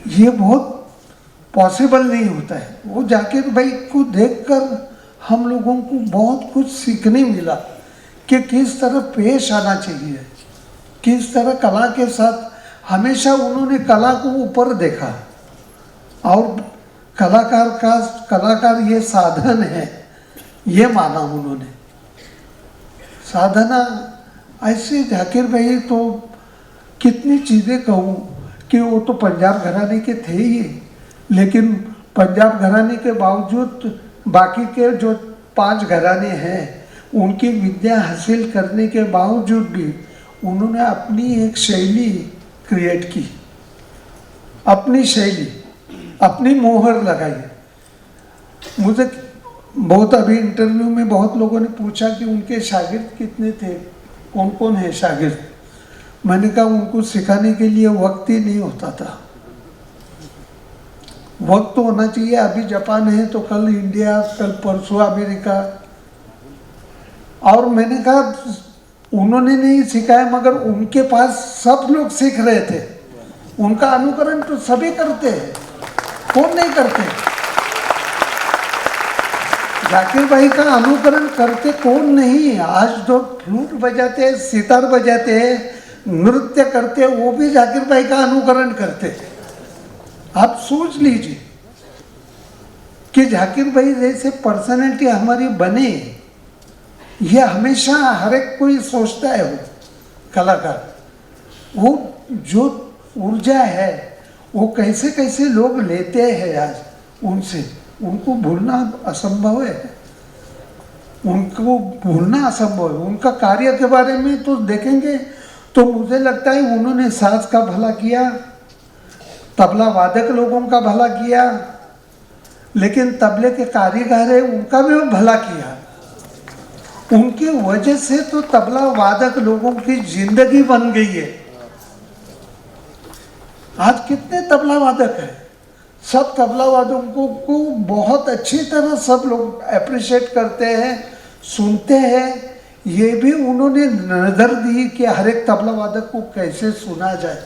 G: ये बहुत पॉसिबल नहीं होता है। वो जाकिर भाई को देखकर हम लोगों को बहुत कुछ सीखने मिला कि किस तरह पेश आना चाहिए, किस तरह कला के साथ। हमेशा उन्होंने कला को ऊपर देखा, और कलाकार ये साधन है, ये माना उन्होंने। साधना ऐसे जाकिर भाई तो कितनी चीज़ें कहूँ कि वो तो पंजाब घराने के थे ही, लेकिन पंजाब घराने के बावजूद बाकी के जो 5 घराने हैं, उनकी विद्या हासिल करने के बावजूद भी उन्होंने अपनी एक शैली क्रिएट की, अपनी शैली, अपनी मोहर लगाई। मुझे बहुत अभी इंटरव्यू में बहुत लोगों ने पूछा कि उनके शागिर्द कितने थे, कौन कौन है शागिर्द। मैंने कहा उनको सिखाने के लिए वक्त ही नहीं होता था। वक्त तो होना चाहिए। अभी जापान है तो कल इंडिया, कल परसों अमेरिका। और मैंने कहा उन्होंने नहीं सिखाया, मगर उनके पास सब लोग सीख रहे थे। उनका अनुकरण तो सभी करते हैं, कौन नहीं करते। जाकिर भाई का अनुकरण करते कौन नहीं। आज जो फ्लूट बजाते हैं, सितार बजाते हैं, नृत्य करते हैं, वो भी जाकिर भाई का अनुकरण करते हैं। आप सोच लीजिए कि जाकिर भाई जैसे पर्सनैलिटी हमारी बने, ये हमेशा हर एक कोई सोचता है। वो कलाकार, वो जो ऊर्जा है, वो कैसे कैसे लोग लेते हैं आज उनसे, उनको भूलना असंभव है। उनको भूलना असंभव है। उनका कार्य के बारे में तो देखेंगे तो मुझे लगता है उन्होंने साज का भला किया, तबला वादक लोगों का भला किया, लेकिन तबले के कारीगर है उनका भी भला किया। उनकी वजह से तो तबला वादक लोगों की जिंदगी बन गई है। आज कितने तबला वादक हैं, सब तबला वादकों को बहुत अच्छी तरह सब लोग अप्रिशिएट करते हैं, सुनते हैं। ये भी उन्होंने नजर दी कि हर एक तबला वादक को कैसे सुना जाए।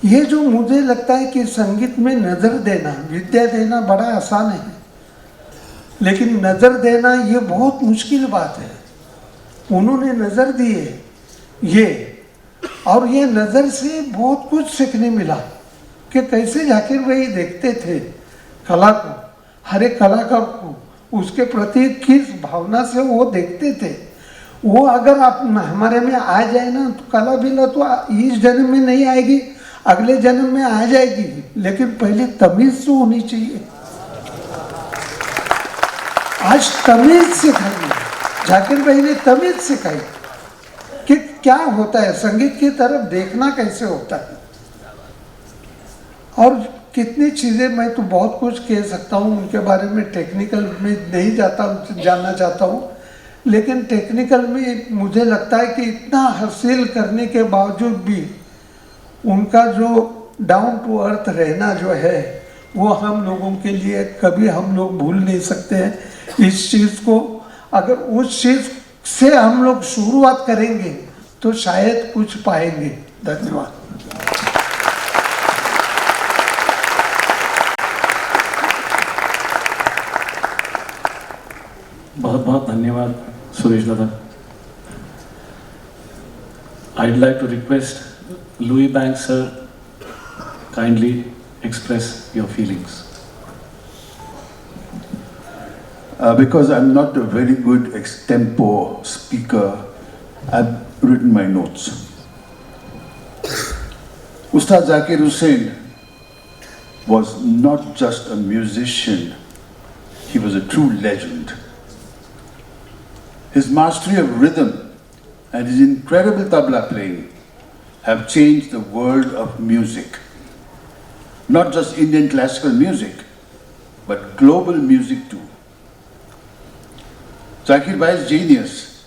G: ये जो मुझे लगता है कि संगीत में नजर देना, विद्या देना बड़ा आसान है, लेकिन नजर देना ये बहुत मुश्किल बात है। उन्होंने नज़र दी है ये, और ये नज़र से बहुत कुछ सीखने मिला कि कैसे जाकिर भाई देखते थे कला को, हर एक कलाकार को, उसके प्रति किस भावना से वो देखते थे। वो अगर आप हमारे में आ जाए ना तो कला बिला तो इस जन्म में नहीं आएगी, अगले जन्म में आ जाएगी, लेकिन पहले तमीज तो होनी चाहिए। आज तमीज सिखाई, जाकिर भाई ने तमीज सिखाई कि क्या होता है, संगीत की तरफ देखना कैसे होता है। और कितनी चीज़ें, मैं तो बहुत कुछ कह सकता हूँ उनके बारे में, टेक्निकल में नहीं जानना चाहता हूँ, लेकिन टेक्निकल में मुझे लगता है कि इतना हासिल करने के बावजूद भी उनका जो डाउन टू अर्थ रहना जो है वो हम लोगों के लिए कभी हम लोग भूल नहीं सकते हैं इस चीज़ को। अगर उस चीज़ से हम लोग शुरुआत करेंगे तो शायद कुछ पाएंगे। धन्यवाद।
B: बहुत बहुत धन्यवाद Suresh Dada. I'd like to request Louis Banks sir kindly express your feelings.
H: Because I'm not a very good extempore speaker, I've written my notes. Ustad Zakir Hussain was not just a musician, he was a true legend. His mastery of rhythm and his incredible tabla playing have changed the world of music. Not just Indian classical music, but global music too. Zakir Bhai's genius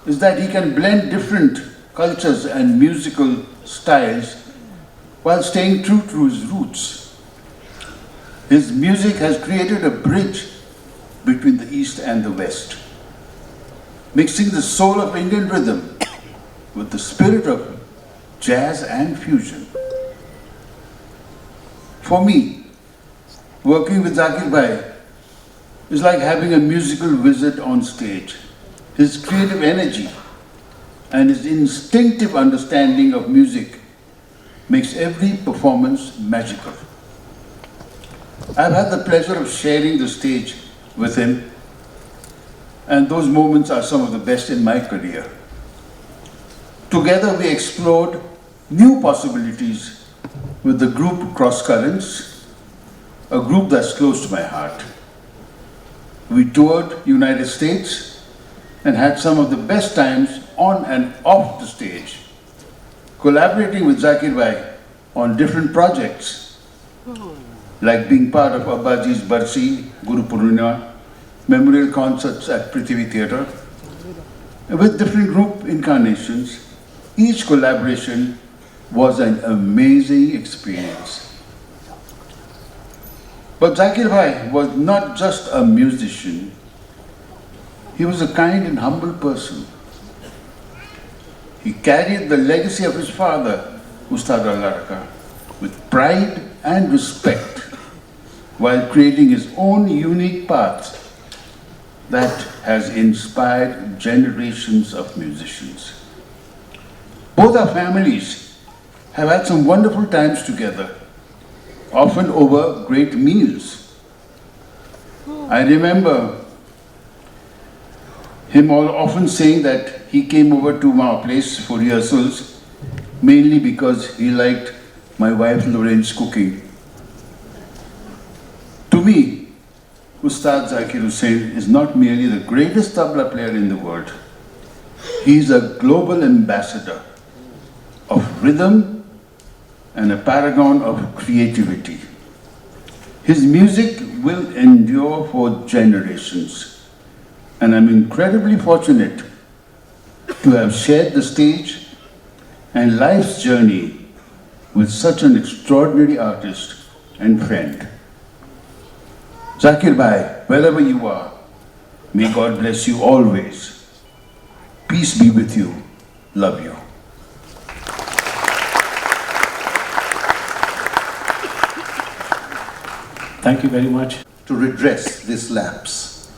H: is that he can blend different cultures and musical styles while staying true to his roots. His music has created a bridge between the East and the West, mixing the soul of Indian rhythm with the spirit of jazz and fusion. For me, working with Zakir Bhai is like having a musical wizard on stage. His creative energy and his instinctive understanding of music makes every performance magical. I've had the pleasure of sharing the stage with him, and those moments are some of the best in my career. Together we explored new possibilities with the group Cross Currents, a group that's close to my heart. We toured United States and had some of the best times on and off the stage, collaborating with Zakir Bhai on different projects, like being part of Abbaji's Barsi, Guru Purnima, memorial concerts at Prithvi Theatre, with different group incarnations. Each collaboration was an amazing experience. But Zakir Bhai was not just a musician, he was a kind and humble person. He carried the legacy of his father, Ustad Al-Laraka, with pride and respect, while creating his own unique path that has inspired generations of musicians. Both our families have had some wonderful times together, often over great meals. I remember him often saying that he came over to our place for rehearsals mainly because he liked my wife Lorraine's cooking. To me, Ustad Zakir Hussain is not merely the greatest tabla player in the world. He is a global ambassador of rhythm and a paragon of creativity. His music will endure for generations, and I'm incredibly fortunate to have shared the stage and life's journey with such an extraordinary artist and friend. Zakir Bhai, wherever you are, may God bless you always. Peace be with you. Love you.
B: Thank you very much.
E: To redress this lapse.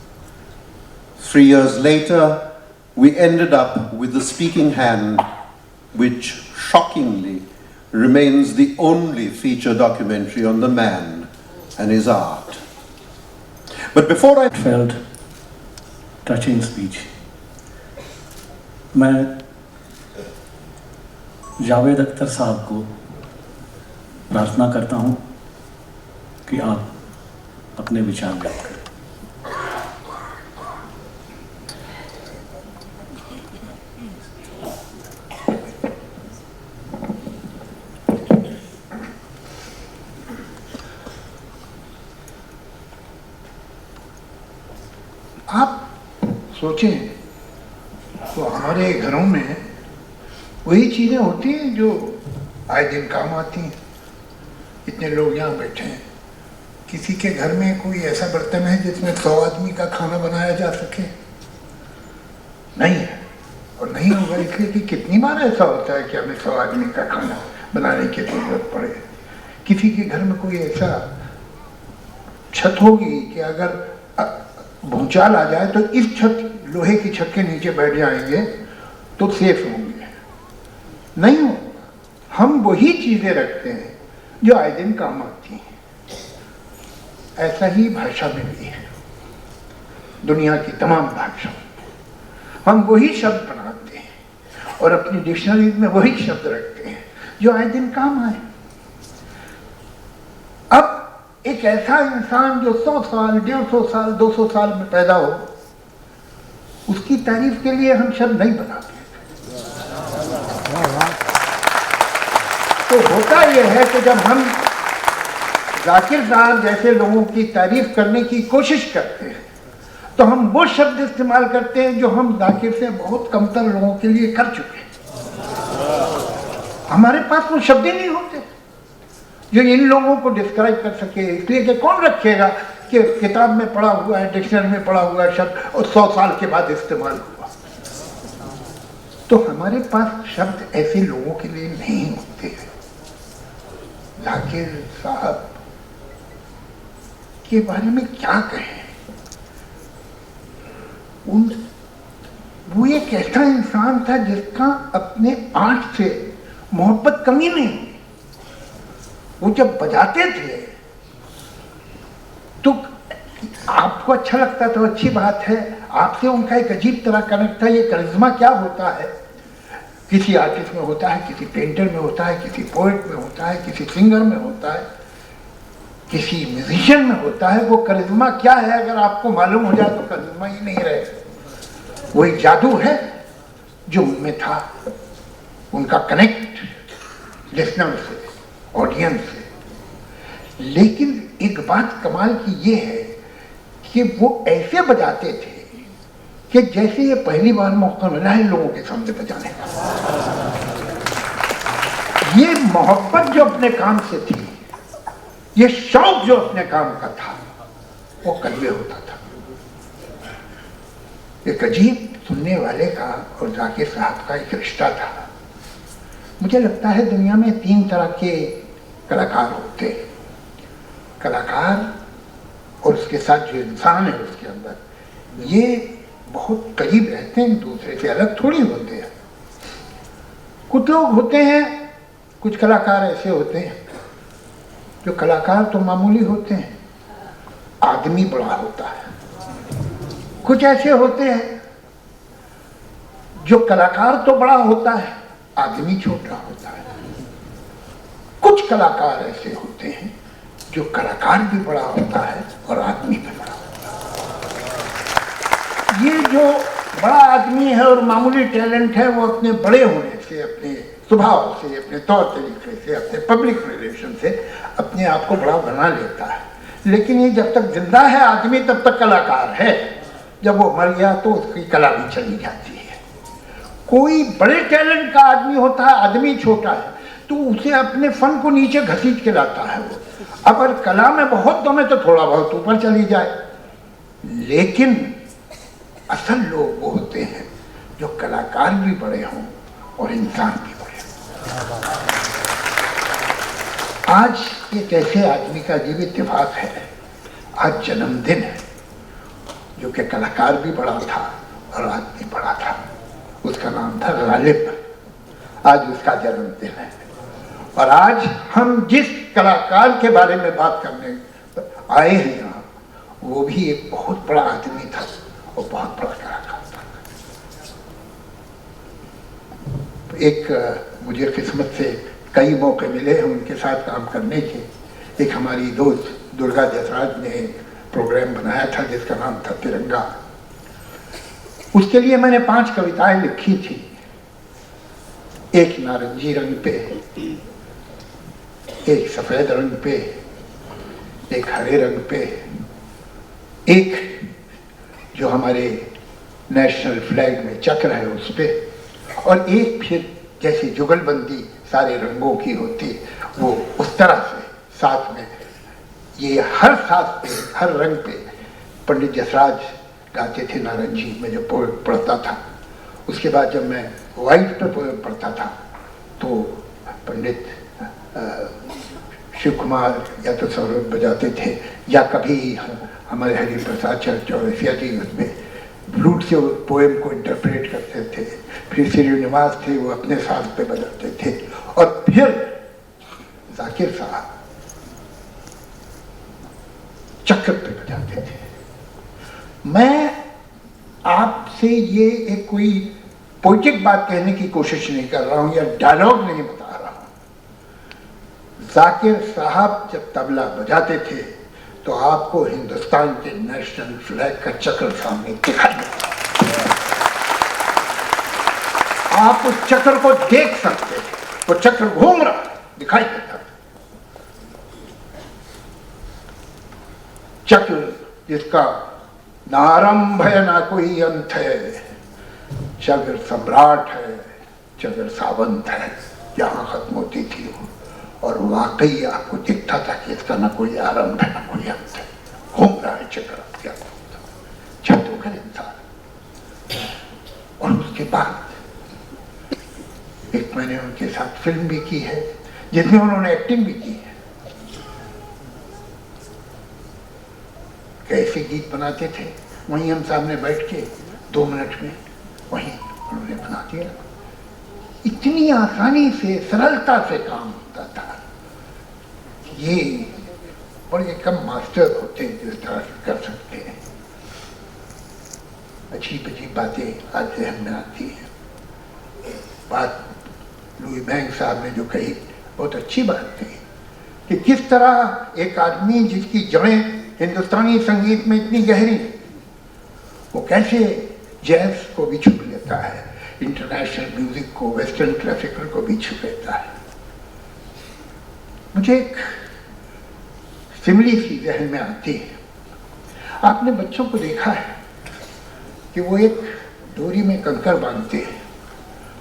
E: 3 years later,
I: we ended up with the speaking hand, which shockingly remains the only feature documentary on the man and his art. But before I
B: felt touching speech. मैं जावेद अख्तर साहब को प्रार्थना करता हूं कि आप अपने विचार व्यक्त करें।
J: आप सोचें तो हमारे घरों में वही चीज़ें होती हैं जो आए दिन काम आती हैं। इतने लोग यहाँ बैठे हैं, किसी के घर में कोई ऐसा बर्तन है जिसमें 100 आदमी का खाना बनाया जा सके? नहीं है। और नहीं होगा इसलिए कि कितनी बार ऐसा होता है कि हमें 100 आदमी का खाना बनाने की जरूरत पड़े। किसी के घर में कोई ऐसा छत होगी कि अगर भूचाल आ जाए तो इस छत, लोहे की छत के नीचे बैठ जाएंगे तो सेफ होंगे। नहीं हो, हम वही चीजें रखते हैं जो आए दिन काम आती हैं। ऐसा ही भाषा में भी है। दुनिया की तमाम भाषाओं हम वही शब्द बनाते हैं और अपनी डिक्शनरी में वही शब्द रखते हैं जो आए दिन काम आए। अब एक ऐसा इंसान जो 100 साल, 150 साल, 200 साल में पैदा हो, उसकी तारीफ के लिए हम शब्द नहीं बनाते। तो होता यह है कि जब हम जाकिर साहब जैसे लोगों की तारीफ करने की कोशिश करते हैं तो हम वो शब्द इस्तेमाल करते हैं जो हम जाकिर से बहुत कमतर लोगों के लिए कर चुके हैं। हमारे पास वो शब्द ही नहीं होते जो इन लोगों को डिस्क्राइब कर सके। इसलिए कि कौन रखेगा कि किताब में पढ़ा हुआ है, डिक्शनरी में पढ़ा हुआ है शब्द और 100 साल के बाद इस्तेमाल हुआ। तो हमारे पास शब्द ऐसे लोगों के लिए नहीं होते हैं। जाकिर साहब के बारे में क्या कहें? वो एक ऐसा इंसान था जिसका अपने आर्ट से मोहब्बत कमी नहीं। वो जब बजाते थे तो आपको अच्छा लगता था, अच्छी बात है। आपसे उनका एक अजीब तरह कनेक्ट था। ये करिश्मा क्या होता है? किसी आर्टिस्ट में होता है, किसी पेंटर में होता है, किसी पोएट में होता है, किसी सिंगर में होता है, किसी म्यूजिशियन में होता है। वो करिश्मा क्या है अगर आपको मालूम हो जाए तो करिश्मा ही नहीं रहे। वही जादू है जो उनमें था, उनका कनेक्ट लिसनर से, ऑडियंस से। लेकिन एक बात कमाल की ये है कि वो ऐसे बजाते थे कि जैसे ये पहली बार मौका मिला है लोगों के सामने बजाने का। ये मोहब्बत जो अपने काम से थी, ये शौक जो अपने काम का था, वो कलवे होता था। एक अजीब सुनने वाले का और जाकिर साहब का एक रिश्ता था। मुझे लगता है दुनिया में 3 तरह के कलाकार होते हैं। कलाकार और उसके साथ जो इंसान है उसके अंदर, ये बहुत करीब रहते हैं, दूसरे से अलग थोड़ी होते हैं। कुछ लोग होते हैं, कुछ कलाकार ऐसे होते हैं जो कलाकार तो मामूली होते हैं, आदमी बड़ा होता है। कुछ ऐसे होते हैं जो कलाकार तो बड़ा होता है, आदमी छोटा होता है। कुछ कलाकार ऐसे होते हैं जो कलाकार भी बड़ा होता है और आदमी भी बड़ा होता है। ये जो बड़ा आदमी है और मामूली टैलेंट है, वो अपने बड़े होने से, अपने स्वभाव से, अपने तौर तरीके से, अपने पब्लिक रिलेशन से अपने आप को बड़ा बना लेता है। लेकिन ये जब तक जिंदा है आदमी तब तक कलाकार है। जब वो मर गया तो उसकी कला भी चली जाती है। कोई बड़े टैलेंट का आदमी होता है, आदमी छोटा है, तो उसे अपने फन को नीचे घसीट के लाता है वो। अब अगर कला में बहुत दम है तो थोड़ा बहुत ऊपर चली जाए। लेकिन असल लोग वो होते हैं जो कलाकार भी बड़े हों और इंसान भी बड़े हों। आज एक ऐसे आदमी का अजीब इत्तेफाक है, आज जन्मदिन है, जो कि कलाकार भी बड़ा था और आदमी बड़ा था। उसका नाम था गालिब। आज उसका जन्मदिन है और आज हम जिस कलाकार के बारे में बात करने आए हैं यहाँ, वो भी एक बहुत बड़ा आदमी था और बहुत बड़ा कलाकार था। एक मुझे किस्मत से कई मौके मिले हैं उनके साथ काम करने के। एक हमारी दोस्त दुर्गा जसराज ने एक प्रोग्राम बनाया था जिसका नाम था तिरंगा। उसके लिए मैंने 5 कविताएं लिखी थी। एक नारंगी रंग पे, एक सफेद रंग पे, एक हरे रंग पे, एक जो हमारे नेशनल फ्लैग में चक्र है उस पे, और एक फिर जैसे जुगलबंदी सारे रंगों की होती वो उस तरह से साथ में। ये हर साथ पे, हर रंग पे पंडित जसराज गाते थे नारंगी में जो पोएम पढ़ता था। उसके बाद जब मैं वाइट पे पोएम पढ़ता था तो पंडित शिव कुमार या तो सौरभ बजाते थे या कभी हमारे हरि प्रसाद चौरसिया जी उसमें फ्लूट से पोएम को इंटरप्रेट करते थे। फिर श्रीनिवास थे वो अपने साथ पे बजाते थे और फिर जाकिर साहब चक्र पे बजाते थे। मैं आपसे ये एक कोई पोइटिक बात कहने की कोशिश नहीं कर रहा हूं या डायलॉग नहीं बता रहा हूं। जाकिर साहब जब तबला बजाते थे तो आपको हिंदुस्तान के नेशनल फ्लैग का चक्र सामने दिखाई देता। आप उस चक्र को देख सकते थे, वो चक्र घूम रहा दिखाई देता। चक्र जिसका ना आरंभ है ना कोई अंत है, चक्र सम्राट है, चक्र सावंत है, जहां खत्म होती थी वो। और वाकई आपको दिखता था कि इसका ना कोई आरंभ है ना कोई अंत है, घूम रहा है चक्र। क्या जादूगर इंसान। और उसके बाद एक मैंने उनके साथ फिल्म भी की है जिसमें उन्होंने एक्टिंग भी की है। कैसे गीत बनाते थे वहीं हम सामने बैठ के 2 मिनट में वहीं उन्होंने बना दिया। इतनी आसानी से सरलता से काम होता था। ये बड़े कम मास्टर होते हैं जो इस तरह से कर सकते हैं। अजीब अजीब बातें आज जहन में आती हैं। बात लुई बैंक साहब ने जो कही बहुत अच्छी बात थी कि किस तरह एक आदमी जिसकी जड़ें हिंदुस्तानी संगीत में इतनी गहरी, वो कैसे जैज को भी छू लेता है, इंटरनेशनल म्यूजिक को, वेस्टर्न क्लासिकल को भी छू लेता है। मुझे एक सिमली सी जहन में आती है। आपने बच्चों को देखा है कि वो एक डोरी में कंकर बांधते हैं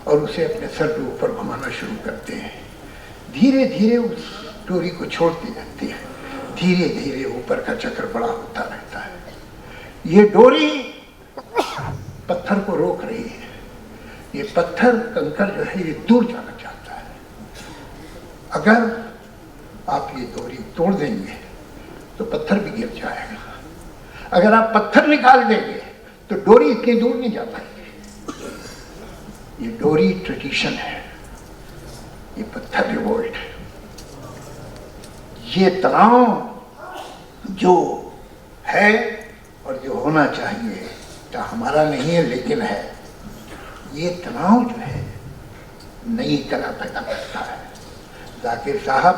J: और उसे अपने सर के ऊपर घुमाना शुरू करते हैं। धीरे धीरे उस डोरी को छोड़ते जाते हैं। धीरे धीरे ऊपर का चक्र बड़ा होता रहता है। ये डोरी पत्थर को रोक रही है। ये पत्थर कंकर जो है ये दूर जाना चाहता है। अगर आप ये डोरी तोड़ देंगे तो पत्थर भी गिर जाएगा। अगर आप पत्थर निकाल देंगे तो डोरी इतनी दूर नहीं जा पाएगी। ये डोरी ट्रेडिशन है, ये पत्थर रिवोल्ट है। ये तनाव जो है और जो होना चाहिए, जो हमारा नहीं है लेकिन है, ये तनाव जो है नई कला पैदा करता है। जाकिर साहब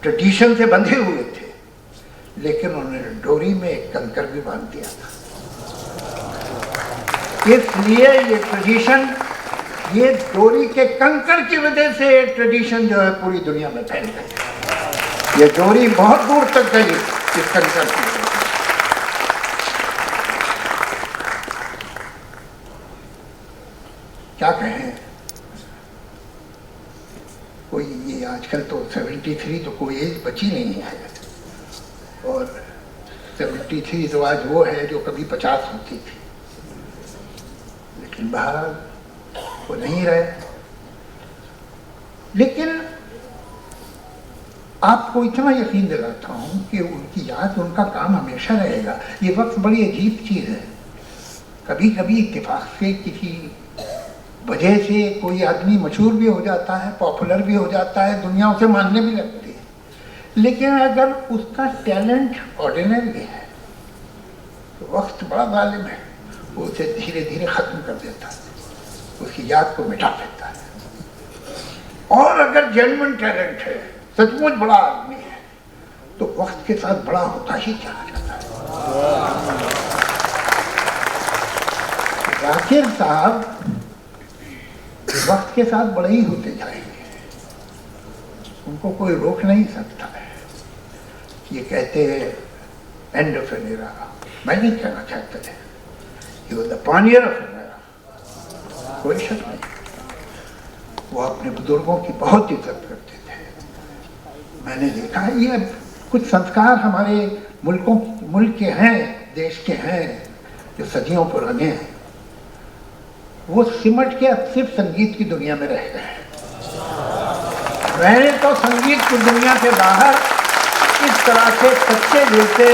J: ट्रेडिशन से बंधे हुए थे लेकिन उन्होंने डोरी में एक कंकर भी बांध दिया था। इसलिए ये ट्रेडिशन, ये डोरी के कंकर की वजह से ये ट्रेडिशन जो है पूरी दुनिया में फैल गई। ये डोरी बहुत दूर तक गई इस कंकर की वजह से। क्या कहें, कोई ये आजकल तो 73 तो कोई एज बची नहीं है और 73 तो आज वो है जो कभी 50 होती थी, लेकिन बहरहाल वो नहीं रहे। लेकिन आपको इतना यकीन दिलाता हूं कि उनकी याद, उनका काम हमेशा रहेगा। ये वक्त बड़ी अजीब चीज है। कभी कभी इत्तेफाक से किसी वजह से कोई आदमी मशहूर भी हो जाता है, पॉपुलर भी हो जाता है, दुनिया उसे मानने भी लगती है। लेकिन अगर उसका टैलेंट ऑर्डिनरी है तो वक्त बड़ा जालिम है, वो उसे धीरे धीरे खत्म कर देता है, उसकी याद को मिटा देता है। और अगर जेन्युइन टैलेंट है, सचमुच बड़ा आदमी है, तो वक्त के साथ बड़ा होता ही चला जाता है। जाकिर साहब वक्त के साथ बड़े ही होते जाएंगे, उनको कोई रोक नहीं सकता है। ये कहते हैं एंड ऑफ एन एरा, मैं नहीं कहना चाहता है, he was the pioneer of an era, कोई शक नहीं। वो अपने बुजुर्गों की बहुत इज्जत करते थे। मैंने देखा है ये कुछ संस्कार हमारे मुल्क के हैं, देश के हैं, जो सदियों पुराने हैं, वो सिमट के अब सिर्फ संगीत की दुनिया में रह गए हैं। मैंने तो संगीत की दुनिया से बाहर इस तरह से सच्चे दिल से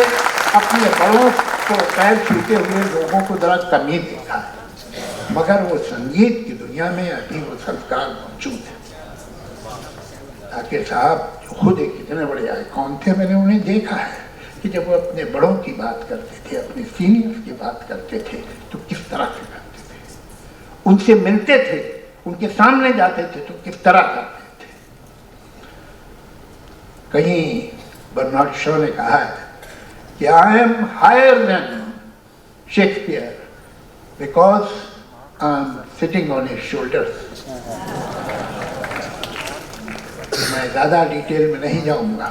J: अपने बड़ों को पैर छूते हुए लोगों को जरा कम ही देखा है, मगर वो संगीत की दुनिया में अभी वो संस्कार मौजूद है। जाकिर साहब जो खुद एक इतने बड़े आइकॉन थे, मैंने उन्हें देखा है कि जब वो अपने बड़ों की बात करते थे, अपने सीनियर्स की बात करते थे, तो किस तरह से करते थे। उनसे मिलते थे, उनके सामने जाते थे तो किस तरह करते थे। कहीं बर्नार्ड शॉ ने कहा है कि I am higher than Shakespeare because I am sitting on his shoulders. मैं ज़्यादा डिटेल में नहीं जाऊंगा,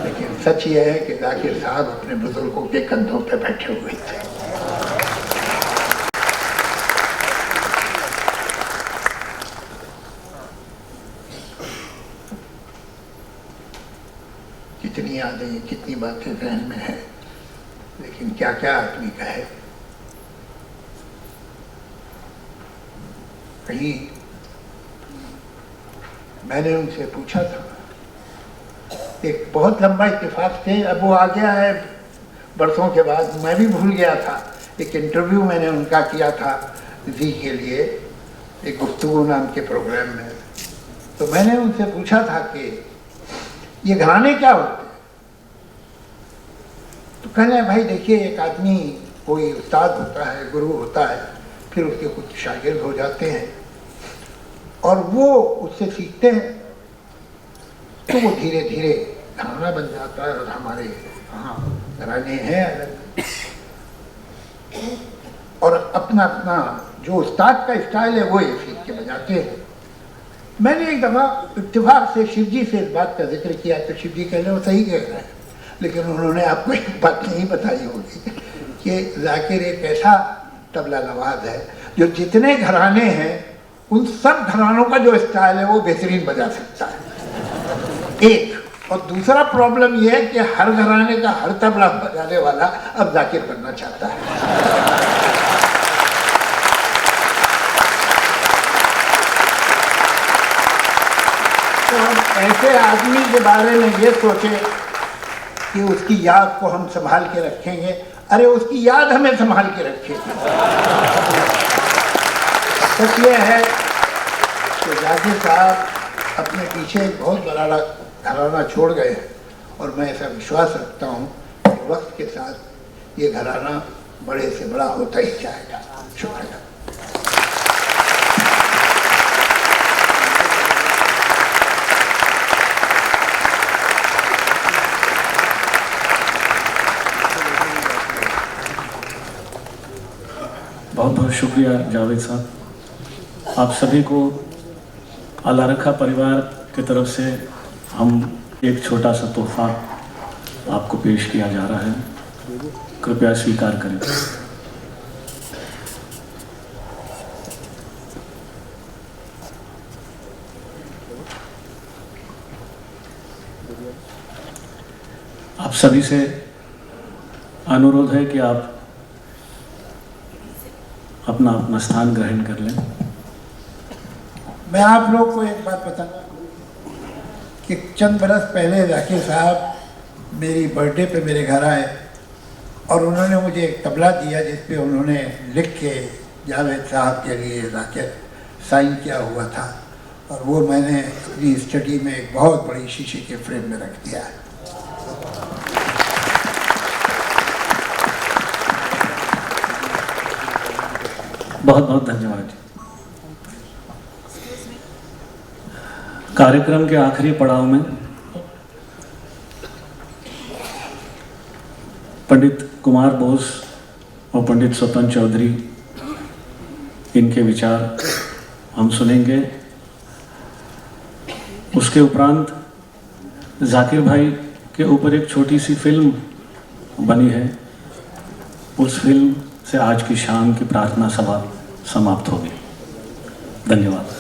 J: लेकिन सच ये है कि जाकिर साहब अपने बुजुर्गों के कंधों पर बैठे हुए थे। कितनी यादें, कितनी बातें जहन में हैं, लेकिन क्या क्या आदमी कहे। कहीं मैंने उनसे पूछा था, एक बहुत लंबा इत्तेफाक थे, अब वो आ गया है बरसों के बाद, मैं भी भूल गया था। एक इंटरव्यू मैंने उनका किया था जी के लिए, एक गुफ्तगू नाम के प्रोग्राम में। तो मैंने उनसे पूछा था कि ये घराने क्या होते हैं। तो कहने भाई देखिए, एक आदमी कोई उस्ताद होता है, गुरु होता है, फिर उसके कुछ शागिर्द हो जाते हैं और वो उससे सीखते हैं, तो वो धीरे धीरे घराना बन जाता है। और हमारे यहाँ घराने हैं अलग, और अपना अपना जो उस्ताद का स्टाइल है वो ये सीख के बजाते हैं। मैंने एक दफ़ा इत्तेफाक से शिव जी से इस बात का जिक्र किया, तो शिव जी कह रहे वो सही कह रहे हैं, लेकिन उन्होंने आपको एक बात नहीं बताई होगी कि जाकिर एक ऐसा तबला नवाज है जो जितने घराने हैं उन सब घरानों का जो स्टाइल है वो बेहतरीन बजा सकता है। एक और दूसरा प्रॉब्लम यह है कि हर घराने का हर तबला बजाने वाला अब जाकिर बनना चाहता है। तो हम ऐसे आदमी के बारे में ये सोचे कि उसकी याद को हम संभाल के रखेंगे, अरे उसकी याद हमें संभाल के रखेगी। सच ये है कि जाकिर साहब अपने पीछे एक बहुत बड़ा घराना छोड़ गए, और मैं ऐसा विश्वास रखता हूँ कि वक्त के साथ ये घराना बड़े से बड़ा होता ही जाएगा। शुक्रिया।
B: बहुत बहुत शुक्रिया जावेद साहब। आप सभी को अल्लाह रखा परिवार की तरफ से हम एक छोटा सा तोहफा आपको पेश किया जा रहा है, कृपया स्वीकार करें। आप सभी से अनुरोध है कि आप अपना अपना स्थान ग्रहण कर लें।
J: मैं आप लोग को एक बात बताऊंगा कि चंद बरस पहले जाकिर साहब मेरी बर्थडे पे मेरे घर आए और उन्होंने मुझे एक तबला दिया जिस पे उन्होंने लिख के जावेद साहब के लिए जाकिर साइन किया हुआ था, और वो मैंने अपनी स्टडी में एक बहुत बड़ी शीशे के फ्रेम में रख दिया है।
B: बहुत बहुत धन्यवाद। कार्यक्रम के आखिरी पड़ाव में पंडित कुमार बोस और पंडित स्वपन चौधरी, इनके विचार हम सुनेंगे। उसके उपरांत जाकिर भाई के ऊपर एक छोटी सी फिल्म बनी है, उस फिल्म से आज की शाम की प्रार्थना सभा समाप्त होगी। धन्यवाद।